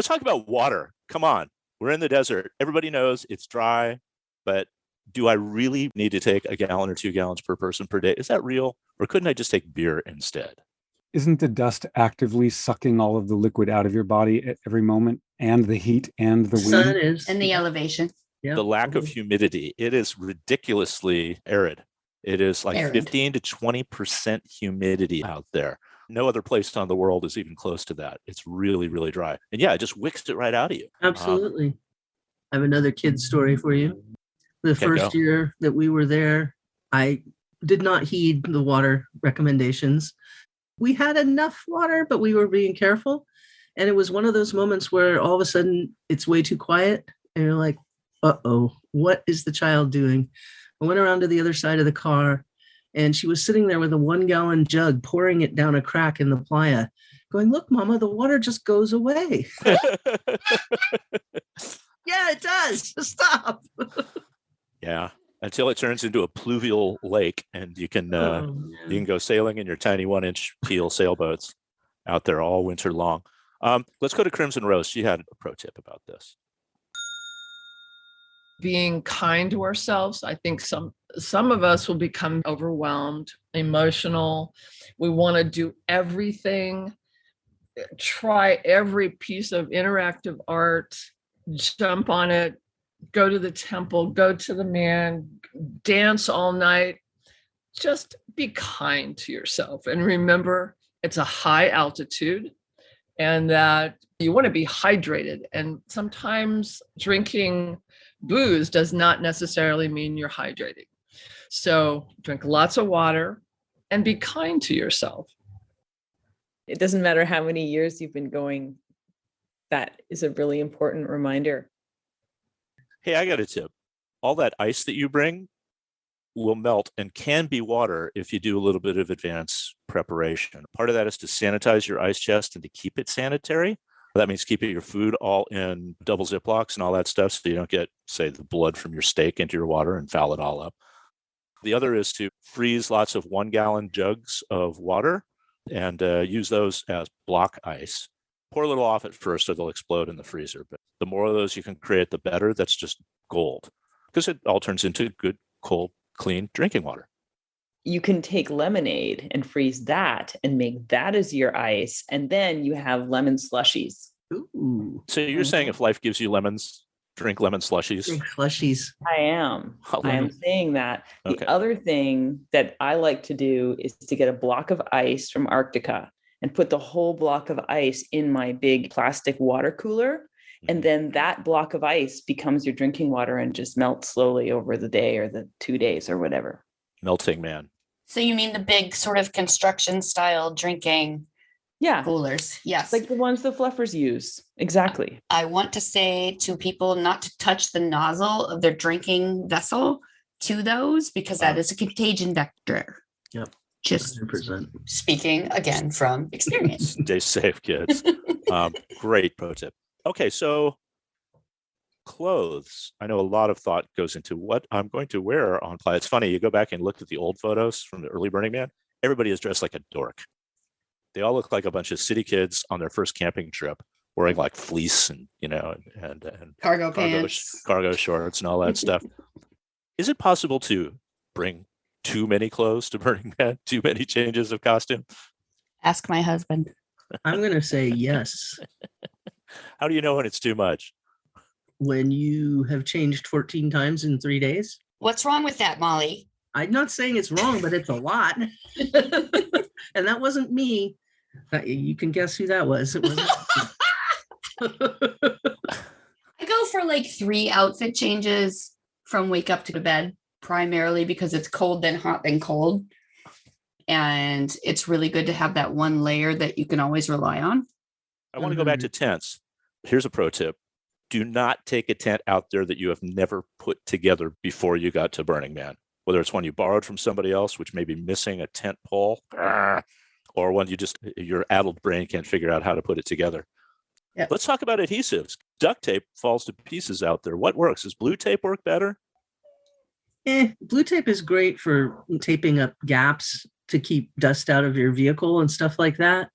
talk about water. Come on. We're in the desert. Everybody knows it's dry, but do I really need to take a gallon or 2 gallons per person per day? Is that real? Or couldn't I just take beer instead? Isn't the dust actively sucking all of the liquid out of your body at every moment, and the heat and the wind? Sun is. And the elevation. The lack of humidity. It is ridiculously arid. It is like 15 to 20% humidity out there. No other place on the world is even close to that. It's really, really dry. And yeah, it just wicks it right out of you. Absolutely. I have another kid's story for you. The first year that we were there, I did not heed the water recommendations. We had enough water, but we were being careful. And it was one of those moments where all of a sudden it's way too quiet. And you're like, uh-oh, what is the child doing? I went around to the other side of the car, and she was sitting there with a 1-gallon jug, pouring it down a crack in the playa, going, look, Mama, the water just goes away. Yeah, it does. Stop. Yeah, until it turns into a pluvial lake, and you can go sailing in your tiny 1-inch keel sailboats out there all winter long. Let's go to Crimson Rose. She had a pro tip about this. Being kind to ourselves. I think some of us will become overwhelmed, emotional. We want to do everything, try every piece of interactive art, jump on it, go to the temple, go to the man, dance all night. Just be kind to yourself. And remember, it's a high altitude and that you want to be hydrated. And sometimes drinking booze does not necessarily mean you're hydrating. So drink lots of water and be kind to yourself. It doesn't matter how many years you've been going. That is a really important reminder. Hey, I got a tip. All that ice that you bring will melt and can be water if you do a little bit of advanced preparation. Part of that is to sanitize your ice chest and to keep it sanitary. That means keeping your food all in double Ziplocs and all that stuff so you don't get, say, the blood from your steak into your water and foul it all up. The other is to freeze lots of 1-gallon jugs of water and use those as block ice. Pour a little off at first or they'll explode in the freezer. But the more of those you can create, the better. That's just gold because it all turns into good, cold, clean drinking water. You can take lemonade and freeze that and make that as your ice. And then you have lemon slushies. Ooh. So you're saying if life gives you lemons, drink lemon slushies? Drink slushies. I am saying that. Okay. The other thing that I like to do is to get a block of ice from Arctica and put the whole block of ice in my big plastic water cooler. And then that block of ice becomes your drinking water and just melts slowly over the day or the 2 days or whatever. Melting man. So you mean the big sort of construction style drinking coolers? Yes. Like the ones the fluffers use. Exactly. I want to say to people not to touch the nozzle of their drinking vessel to those because that is a contagion vector. Yep. Just 100%. Speaking again from experience. Stay safe, kids. Great pro tip. Okay, so clothes. I know a lot of thought goes into what I'm going to wear on playa. It's funny, you go back and look at the old photos from the early Burning Man, everybody is dressed like a dork. They all look like a bunch of city kids on their first camping trip wearing like fleece and Cargo pants, cargo shorts, and all that stuff. Is it possible to bring too many clothes to Burning Man? Too many changes of costume? Ask my husband. I'm going to say yes. How do you know when it's too much? When you have changed 14 times in 3 days. What's wrong with that, Molly? I'm not saying it's wrong, but it's a lot. And that wasn't me. You can guess who that was. It wasn't I go for like 3 outfit changes from wake up to bed, primarily because it's cold, then hot, then cold. And it's really good to have that one layer that you can always rely on. I want to go back to tents. Here's a pro tip. Do not take a tent out there that you have never put together before you got to Burning Man. Whether it's one you borrowed from somebody else, which may be missing a tent pole, or one your addled brain can't figure out how to put it together. Yep. Let's talk about adhesives. Duct tape falls to pieces out there. What works? Does blue tape work better? Blue tape is great for taping up gaps to keep dust out of your vehicle and stuff like that.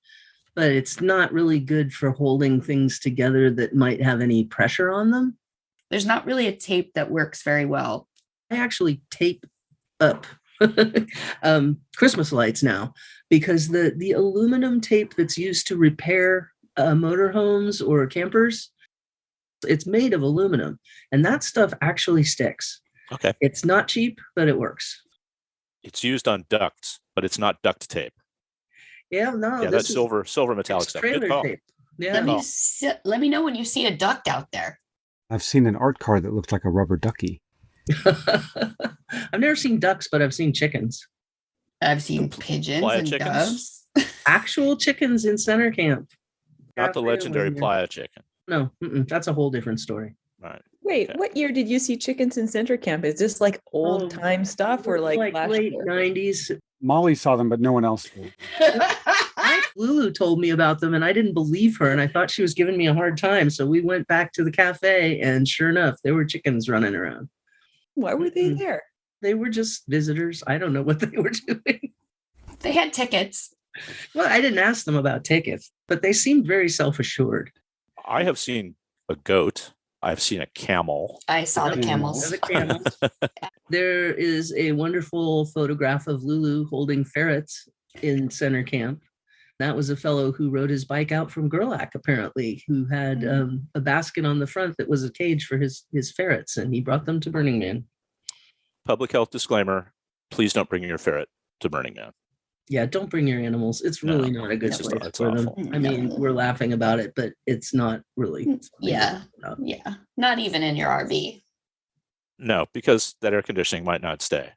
But it's not really good for holding things together that might have any pressure on them. There's not really a tape that works very well. I actually tape up Christmas lights now because the aluminum tape that's used to repair motorhomes or campers, it's made of aluminum, and that stuff actually sticks. Okay. It's not cheap, but it works. It's used on ducts, but it's not duct tape. Yeah, no. Yeah, that's silver metallic stuff. Good call. Tape. Yeah. Let me know when you see a duct out there. I've seen an art car that looked like a rubber ducky. I've never seen ducks, but I've seen chickens. I've seen pigeons playa and chickens? doves. Actual chickens in center camp. Not the legendary playa chicken. No, that's a whole different story. All right. Wait, Okay. what year did you see chickens in center camp? Is this like old time stuff or like last late year? 90s? Molly saw them, but no one else did. Lulu told me about them and I didn't believe her and I thought she was giving me a hard time. So we went back to the cafe and sure enough, there were chickens running around. Why were they there? They were just visitors. I don't know what they were doing. They had tickets. Well, I didn't ask them about tickets, but they seemed very self-assured. I have seen a goat. I've seen a camel. I saw the camels. The camels. There is a wonderful photograph of Lulu holding ferrets in center camp. That was a fellow who rode his bike out from Gerlach, apparently, who had a basket on the front that was a cage for his ferrets, and he brought them to Burning Man. Public health disclaimer, please don't bring your ferret to Burning Man. Yeah, don't bring your animals. It's really not a good place for them. I mean, we're laughing about it, but it's not really. Yeah. Yeah. Not even in your RV. No, because that air conditioning might not stay.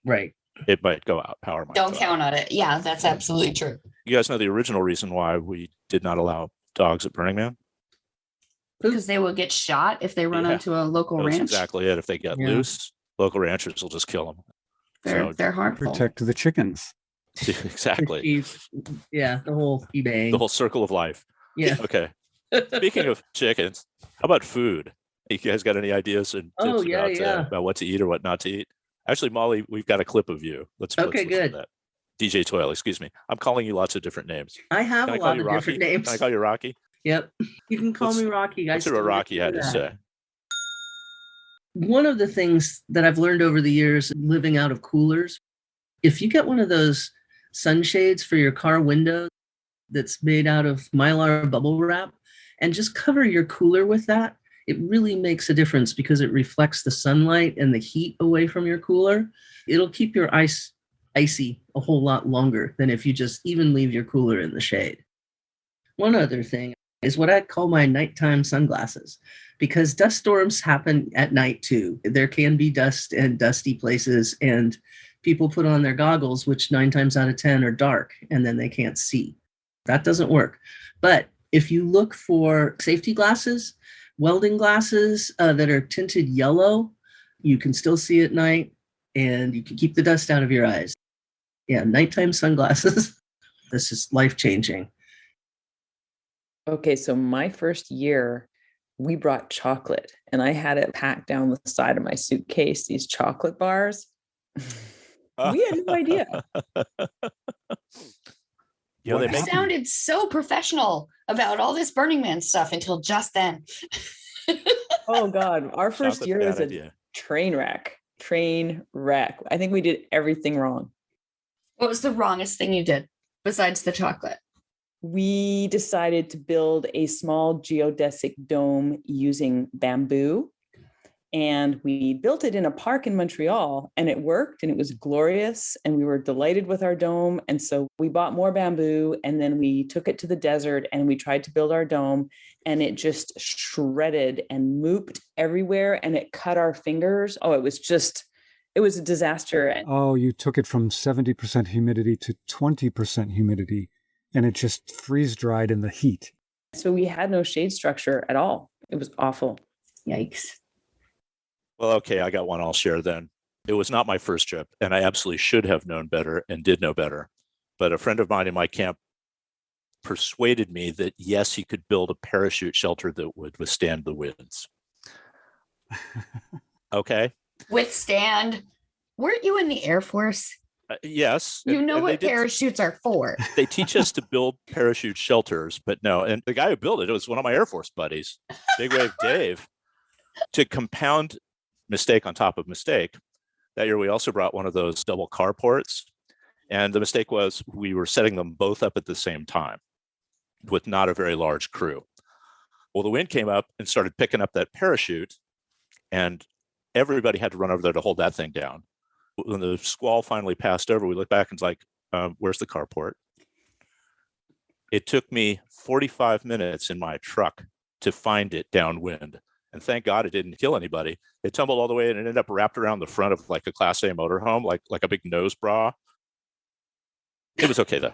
Right. It might go out. Power might Don't go count out. on it. Yeah, that's absolutely true. You guys know the original reason why we did not allow dogs at Burning Man? Because they will get shot if they run onto a local That's ranch. exactly it. If they get loose, local ranchers will just kill them. They're harmful. Protect the chickens. Exactly. Yeah, the whole eBay. The whole circle of life. Yeah. Okay. Speaking of chickens, how about food? You guys got any ideas and tips about what to eat or what not to eat? Actually, Molly, we've got a clip of you. Let's Okay, listen good. to that. DJ Toil, excuse me. I'm calling you lots of different names. I have Can a I call lot you of Rocky? different names. Can I call you Rocky? Yep. You can call me Rocky. Let's hear what Rocky had to say. One of the things that I've learned over the years living out of coolers, if you get one of those sunshades for your car window that's made out of Mylar bubble wrap and just cover your cooler with that, it really makes a difference because it reflects the sunlight and the heat away from your cooler. It'll keep your ice icy a whole lot longer than if you just even leave your cooler in the shade. One other thing is what I call my nighttime sunglasses, because dust storms happen at night too. There can be dust and dusty places, and people put on their goggles, which 9 times out of 10 are dark, and then they can't see. That doesn't work. But if you look for safety glasses, welding glasses that are tinted yellow, you can still see at night, and you can keep the dust out of your eyes. Yeah, nighttime sunglasses. This is life-changing. Okay, so my first year, we brought chocolate and I had it packed down the side of my suitcase, these chocolate bars. We had no idea. You sounded so professional about all this Burning Man stuff until just then. Oh God, our first Chocolate, year bad was a idea. train wreck. I think we did everything wrong. What was the wrongest thing you did besides the chocolate? We decided to build a small geodesic dome using bamboo. And we built it in a park in Montreal, and it worked, and it was glorious, and we were delighted with our dome. And so we bought more bamboo, and then we took it to the desert and we tried to build our dome, and it just shredded and mooped everywhere, and it cut our fingers. Oh, it was a disaster. Oh, you took it from 70% humidity to 20% humidity, and it just freeze dried in the heat. So we had no shade structure at all. It was awful. Yikes. Well, okay, I got one I'll share then. It was not my first trip, and I absolutely should have known better and did know better. But a friend of mine in my camp persuaded me that, yes, he could build a parachute shelter that would withstand the winds. Okay. Withstand. Weren't you in the Air Force? Yes. You know what parachutes are for. They teach us to build parachute shelters, but no. And the guy who built it was one of my Air Force buddies, Big Wave Dave. To compound mistake on top of mistake, that year we also brought one of those double carports. And the mistake was we were setting them both up at the same time with not a very large crew. Well, the wind came up and started picking up that parachute, and everybody had to run over there to hold that thing down. When the squall finally passed over, we looked back and was like, where's the carport? It took me 45 minutes in my truck to find it downwind. And thank God it didn't kill anybody. It tumbled all the way and it ended up wrapped around the front of like a Class A motorhome, like a big nose bra. It was okay though.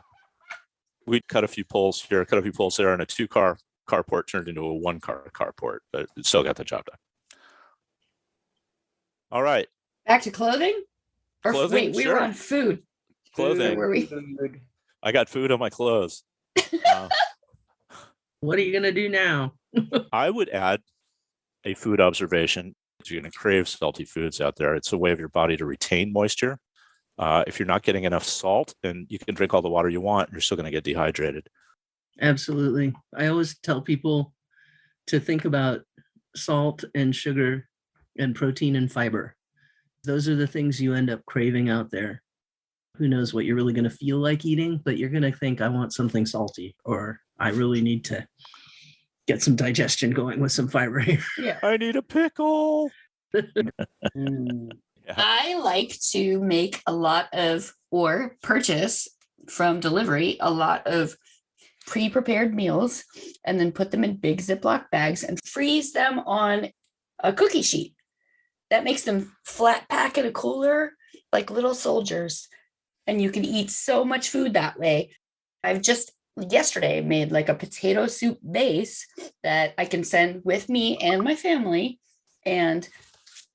We cut a few poles here, cut a few poles there, and a 2-car carport turned into a 1-car carport, but it still got the job done. All right. Back to clothing? Or Clothing, wait, we sure. were on food. Clothing. Were we? I got food on my clothes. What are you going to do now? I would add a food observation. You're going to crave salty foods out there. It's a way of your body to retain moisture. If you're not getting enough salt, and you can drink all the water you want, you're still going to get dehydrated. Absolutely. I always tell people to think about salt and sugar and protein and fiber. Those are the things you end up craving out there. Who knows what you're really going to feel like eating, but you're going to think, I want something salty, or I really need to get some digestion going with some fiber here. Yeah. I need a pickle. I like to make a lot of, or purchase from delivery, a lot of pre-prepared meals and then put them in big Ziploc bags and freeze them on a cookie sheet. That makes them flat pack in a cooler like little soldiers. And you can eat so much food that way. I've just yesterday made like a potato soup base that I can send with me and my family and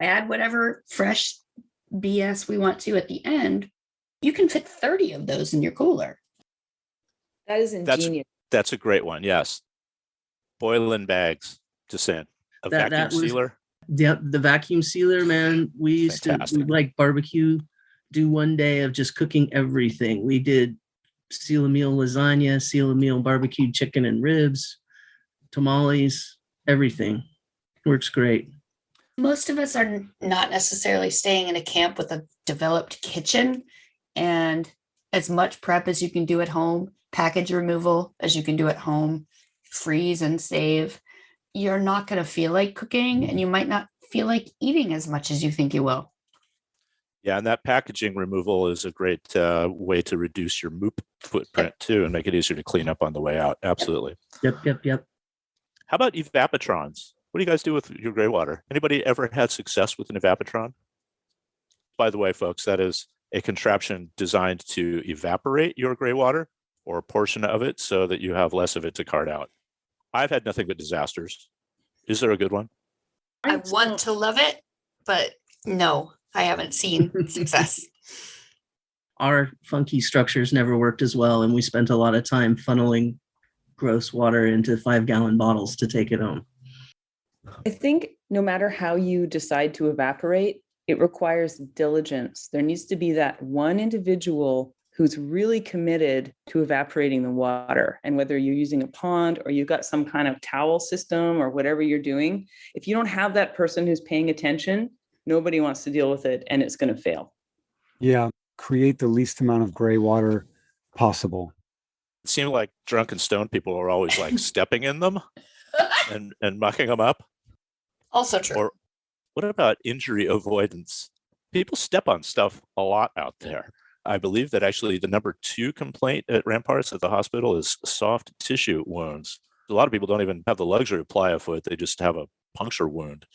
add whatever fresh BS we want to at the end. You can fit 30 of those in your cooler. That is ingenious. That's a great one. Yes. Boil in bags to send. A vacuum sealer. Yep, the vacuum sealer, man. We used to like barbecue, do one day of just cooking everything. We did seal a meal lasagna, seal a meal barbecued chicken and ribs, tamales, everything. Works great. Most of us are not necessarily staying in a camp with a developed kitchen, and as much prep as you can do at home, package removal as you can do at home, freeze and save. You're not going to feel like cooking, and you might not feel like eating as much as you think you will. Yeah, and that packaging removal is a great way to reduce your MOOP footprint too, and make it easier to clean up on the way out. Absolutely. Yep. How about evapotrons? What do you guys do with your gray water? Anybody ever had success with an evapotron? By the way, folks, that is a contraption designed to evaporate your gray water or a portion of it so that you have less of it to cart out. I've had nothing but disasters. Is there a good one? I want to love it, but no, I haven't seen success. Our funky structures never worked as well, and we spent a lot of time funneling gross water into 5-gallon bottles to take it home. I think no matter how you decide to evaporate, it requires diligence. There needs to be that one individual who's really committed to evaporating the water. And whether you're using a pond or you've got some kind of towel system or whatever you're doing, if you don't have that person who's paying attention, nobody wants to deal with it and it's going to fail. Yeah. Create the least amount of gray water possible. It seemed like drunken stone people are always like stepping in them and mucking them up. Also true. Or what about injury avoidance? People step on stuff a lot out there. I believe that actually the number 2 complaint at Ramparts at the hospital is soft tissue wounds. A lot of people don't even have the luxury of ply-a-foot. They just have a puncture wound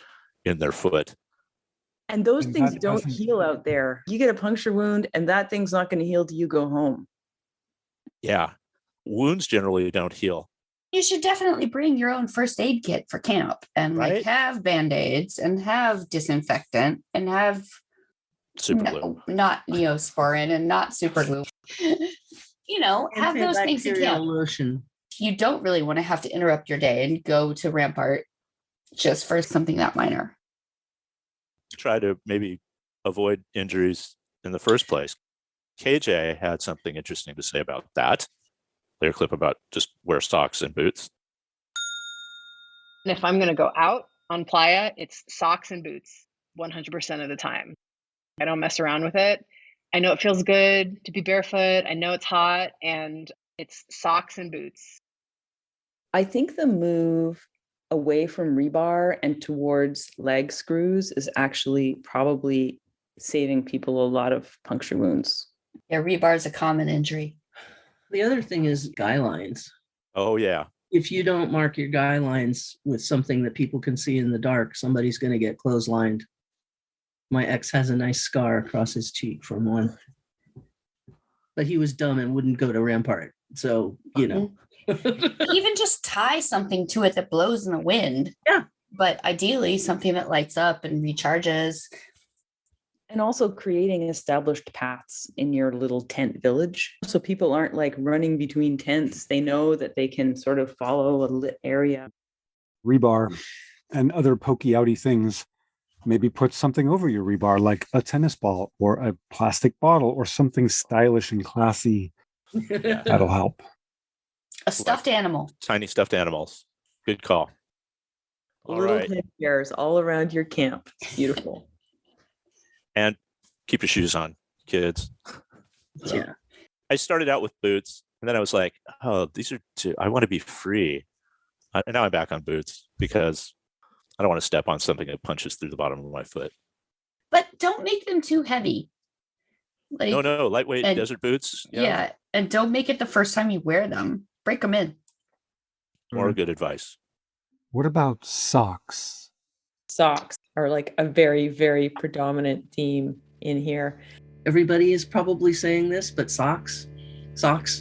in their foot. And those things don't heal out there. You get a puncture wound and that thing's not going to heal till you go home. Yeah. Wounds generally don't heal. You should definitely bring your own first aid kit for camp and like have Band-Aids and have disinfectant and have super glue. Not Neosporin and not super glue. Have those things in camp. Lotion. You don't really want to have to interrupt your day and go to Rampart just for something that minor. Try to maybe avoid injuries in the first place. KJ had something interesting to say about that. Clear clip about just wear socks and boots. And if I'm going to go out on playa, it's socks and boots 100% of the time. I don't mess around with it. I know it feels good to be barefoot. I know it's hot, and it's socks and boots. I think the move away from rebar and towards leg screws is actually probably saving people a lot of puncture wounds. Yeah, rebar is a common injury. The other thing is guy lines. Oh, yeah. If you don't mark your guy lines with something that people can see in the dark, somebody's going to get clotheslined. My ex has a nice scar across his cheek from one. But he was dumb and wouldn't go to Rampart. So, Even just tie something to it that blows in the wind. Yeah. But ideally, something that lights up and recharges. And also creating established paths in your little tent village. So people aren't like running between tents. They know that they can sort of follow a lit area. Rebar and other pokey outy things. Maybe put something over your rebar, like a tennis ball or a plastic bottle or something stylish and classy. That'll help. A stuffed animal. Tiny stuffed animals. Good call. All little right. teddy bears all around your camp. Beautiful. And keep your shoes on, kids. Yeah. I started out with boots, and then I was like, oh, I want to be free. And now I'm back on boots because I don't want to step on something that punches through the bottom of my foot. But don't make them too heavy. Like, No, lightweight desert boots. Yeah, and don't make it the first time you wear them. Break them in. More good advice. What about socks? Socks are like a very, very predominant theme in here. Everybody is probably saying this, but socks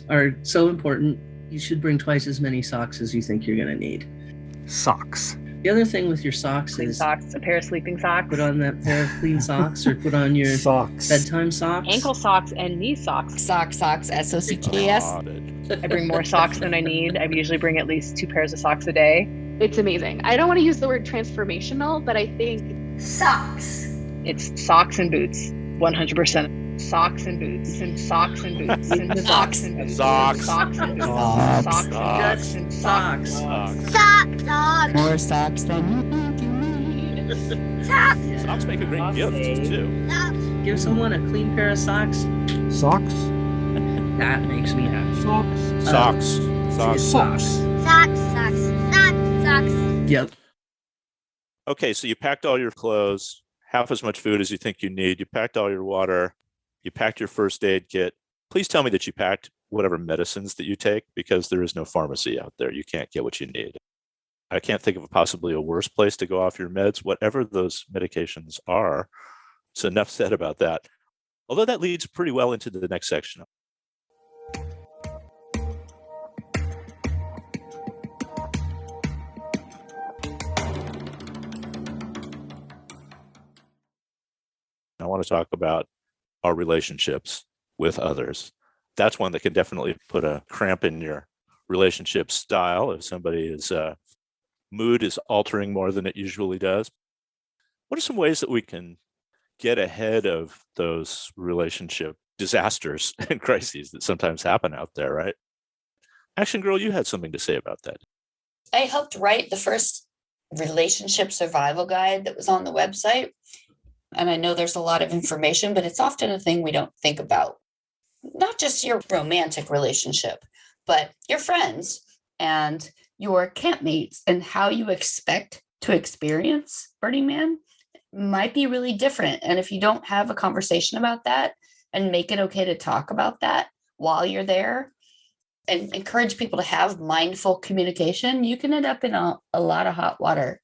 are so important. You should bring twice as many socks as you think you're going to need. Socks. The other thing with your socks Clean is socks, a pair of sleeping socks. Put on that pair of clean socks or put on your socks. Bedtime socks. Ankle socks and knee socks. Socks, SOCKS. I bring more socks than I need. I usually bring at least 2 pairs of socks a day. It's amazing. I don't want to use the word transformational, but I think socks. It's socks and boots, 100%. Socks and boots, and socks and boots, and socks and boots, socks, socks and boots, socks and socks, Socks. More socks than you think you need. Socks make a great gift too. Give someone a clean pair of socks. Socks? That makes me happy. Socks. Yep. Okay, so you packed all your clothes, half as much food as you think you need. You packed all your water. You packed your first aid kit. Please tell me that you packed whatever medicines that you take, because there is no pharmacy out there. You can't get what you need. I can't think of possibly a worse place to go off your meds, whatever those medications are. So enough said about that. Although that leads pretty well into the next section. I want to talk about our relationships with others. That's one that can definitely put a cramp in your relationship style if somebody's mood is altering more than it usually does. What are some ways that we can get ahead of those relationship disasters and crises that sometimes happen out there, right? Action Girl, you had something to say about that. I helped write the first relationship survival guide that was on the website. And I know there's a lot of information, but it's often a thing we don't think about. Not just your romantic relationship, but your friends and your campmates, and how you expect to experience Burning Man might be really different. And if you don't have a conversation about that and make it okay to talk about that while you're there and encourage people to have mindful communication, you can end up in a lot of hot water.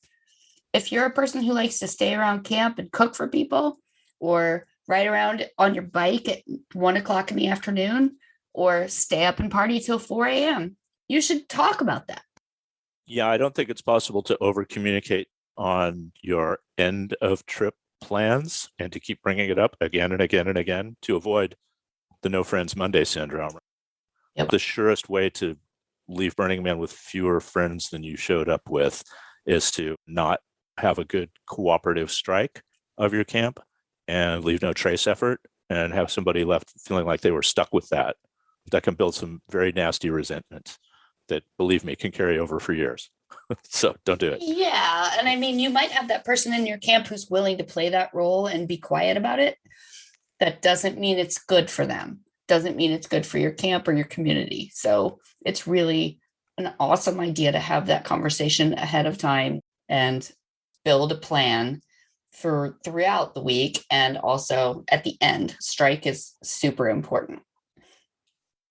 If you're a person who likes to stay around camp and cook for people, or ride around on your bike at 1 o'clock in the afternoon, or stay up and party till 4 a.m., you should talk about that. Yeah, I don't think it's possible to over communicate on your end of trip plans and to keep bringing it up again and again and again to avoid the no friends Monday syndrome. Yep. The surest way to leave Burning Man with fewer friends than you showed up with is to not have a good cooperative strike of your camp and leave no trace effort, and have somebody left feeling like they were stuck with that. That can build some very nasty resentment that, believe me, can carry over for years. So don't do it. Yeah. And I mean, you might have that person in your camp who's willing to play that role and be quiet about it. That doesn't mean it's good for them. Doesn't mean it's good for your camp or your community. So it's really an awesome idea to have that conversation ahead of time and build a plan for throughout the week. And also at the end, strike is super important.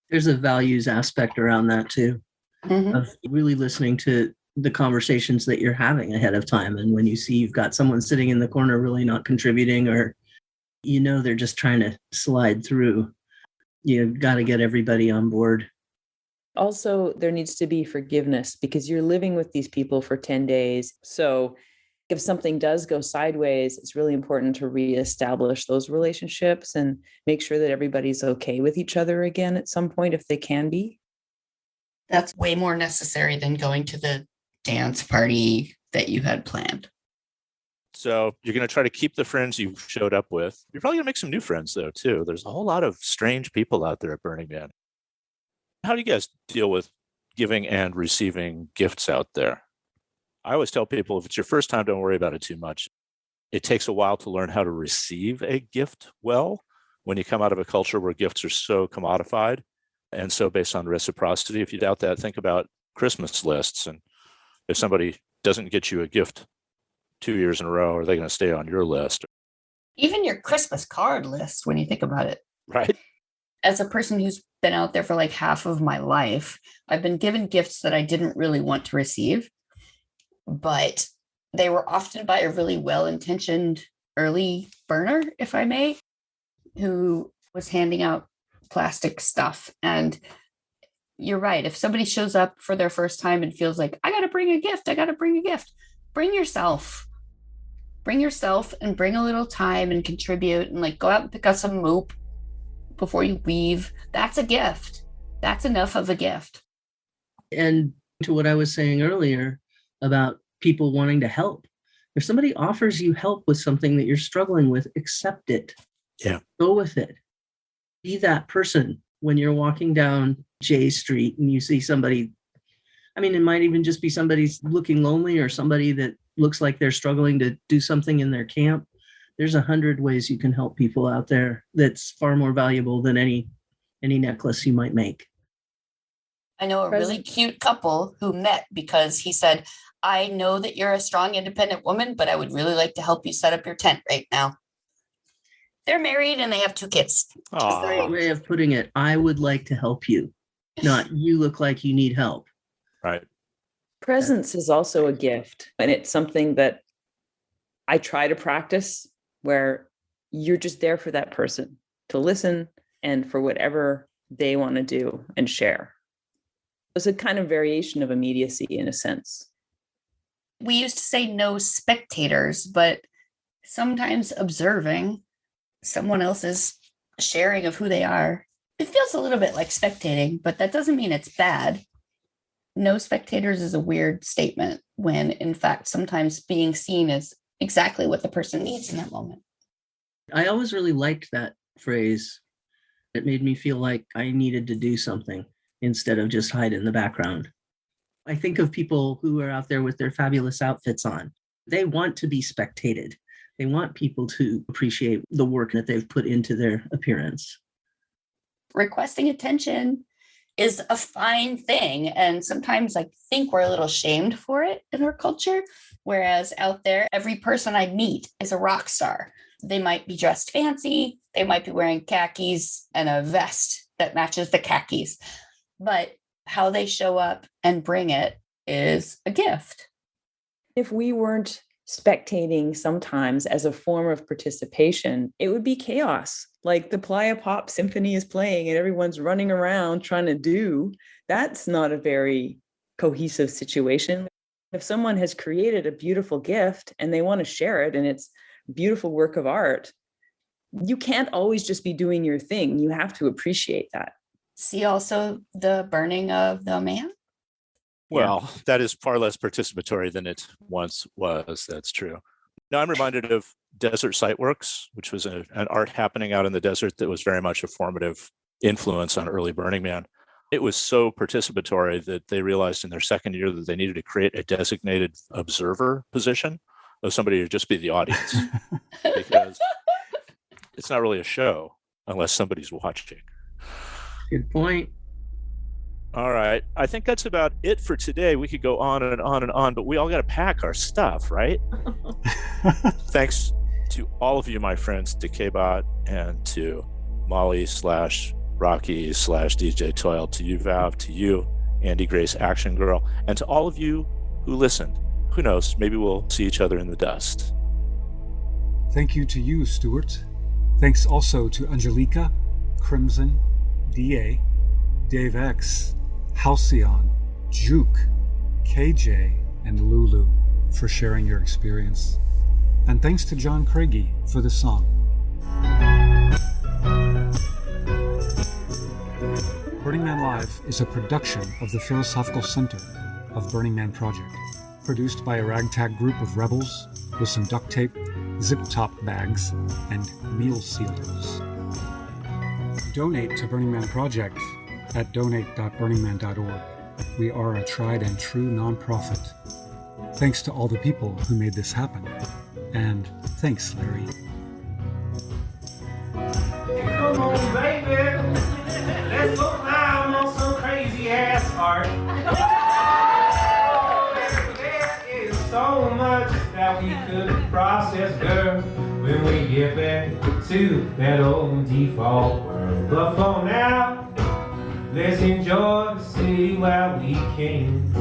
There's a values aspect around that too, of really listening to the conversations that you're having ahead of time. And when you see you've got someone sitting in the corner really not contributing, or they're just trying to slide through, you've got to get everybody on board. Also, there needs to be forgiveness, because you're living with these people for 10 days. So if something does go sideways, it's really important to reestablish those relationships and make sure that everybody's okay with each other again at some point, if they can be. That's way more necessary than going to the dance party that you had planned. So you're going to try to keep the friends you showed up with. You're probably going to make some new friends, though, too. There's a whole lot of strange people out there at Burning Man. How do you guys deal with giving and receiving gifts out there? I always tell people, if it's your first time, don't worry about it too much. It takes a while to learn how to receive a gift well when you come out of a culture where gifts are so commodified and so based on reciprocity. If you doubt that, think about Christmas lists. And if somebody doesn't get you a gift 2 years in a row, are they going to stay on your list? Even your Christmas card list, when you think about it. Right. As a person who's been out there for like half of my life, I've been given gifts that I didn't really want to receive, but they were often by a really well-intentioned early burner, if I may, who was handing out plastic stuff. And you're right. If somebody shows up for their first time and feels like, I got to bring a gift, bring yourself. Bring yourself and bring a little time and contribute, and like go out and pick up some moop before you leave. That's a gift. That's enough of a gift. And to what I was saying earlier about people wanting to help. If somebody offers you help with something that you're struggling with, accept it. Yeah. Go with it. Be that person when you're walking down J Street and you see somebody. I mean, it might even just be somebody's looking lonely, or somebody that looks like they're struggling to do something in their camp. There's 100 ways you can help people out there that's far more valuable than any necklace you might make. I know a really cute couple who met because he said, I know that you're a strong, independent woman, but I would really like to help you set up your tent right now. They're married and they have 2 kids. That's the right way of putting it. I would like to help you, not you look like you need help. Right. Presence is also a gift, and it's something that I try to practice, where you're just there for that person to listen and for whatever they want to do and share. It's a kind of variation of immediacy in a sense. We used to say no spectators, but sometimes observing someone else's sharing of who they are, it feels a little bit like spectating, but that doesn't mean it's bad. No spectators is a weird statement when, in fact, sometimes being seen is exactly what the person needs in that moment. I always really liked that phrase It made me feel like I needed to do something instead of just hide in the background. I think of people who are out there with their fabulous outfits on. They want to be spectated. They want people to appreciate the work that they've put into their appearance. Requesting attention is a fine thing. And sometimes I think we're a little shamed for it in our culture. Whereas out there, every person I meet is a rock star. They might be dressed fancy. They might be wearing khakis and a vest that matches the khakis. But how they show up and bring it is a gift. If we weren't spectating sometimes as a form of participation, it would be chaos. Like the Playa Pop Symphony is playing and everyone's running around trying to do. That's not a very cohesive situation. If someone has created a beautiful gift and they want to share it and it's a beautiful work of art, you can't always just be doing your thing. You have to appreciate that. See also the burning of the man? Well, that is far less participatory than it once was. That's true. Now I'm reminded of Desert Sightworks, which was an art happening out in the desert that was very much a formative influence on early Burning Man. It was so participatory that they realized in their second year that they needed to create a designated observer position of somebody to just be the audience, because it's not really a show unless somebody's watching. Good point. All right. I think that's about it for today. We could go on and on and on, but we all got to pack our stuff, right? Thanks to all of you, my friends, to kbot and to Molly / Rocky / DJ Toil, to you, Vav, to you, Andie Grace Action Girl, and to all of you who listened. Who knows? Maybe we'll see each other in the dust. Thank you to you, Stuart. Thanks also to Anjelika, Crimson, DA, Dave X, Halcyon, Juke, KJ, and Lulu for sharing your experience. And thanks to John Craigie for the song. Burning Man Live is a production of the Philosophical Center of Burning Man Project, produced by a ragtag group of rebels with some duct tape, zip-top bags, and meal sealers. Donate to Burning Man Project at donate.burningman.org. We are a tried and true nonprofit. Thanks to all the people who made this happen. And thanks, Larry. Come on, baby. Let's go climb on some crazy ass art. There is so much that we could process, girl, when we get back to that old default world. But for now, let's enjoy the city while we can.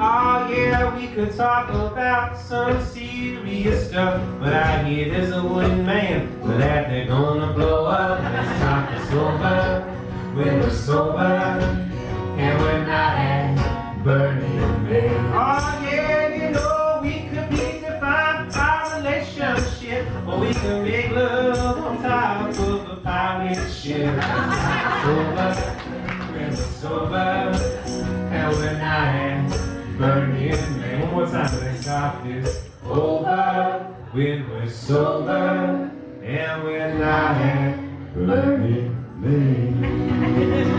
Oh yeah, we could talk about some serious stuff, but I hear there's a wooden man, but that they're gonna blow up. Let's talk us over when we're sober, and we're not at Burning Man. Oh yeah, you know we could redefine our relationship, or we could make love on top of a pirate ship. Sober, when we're sober, and we're not at Burning Man. One more time, let's stop this. Over when we're sober, and we're not at Burning Man.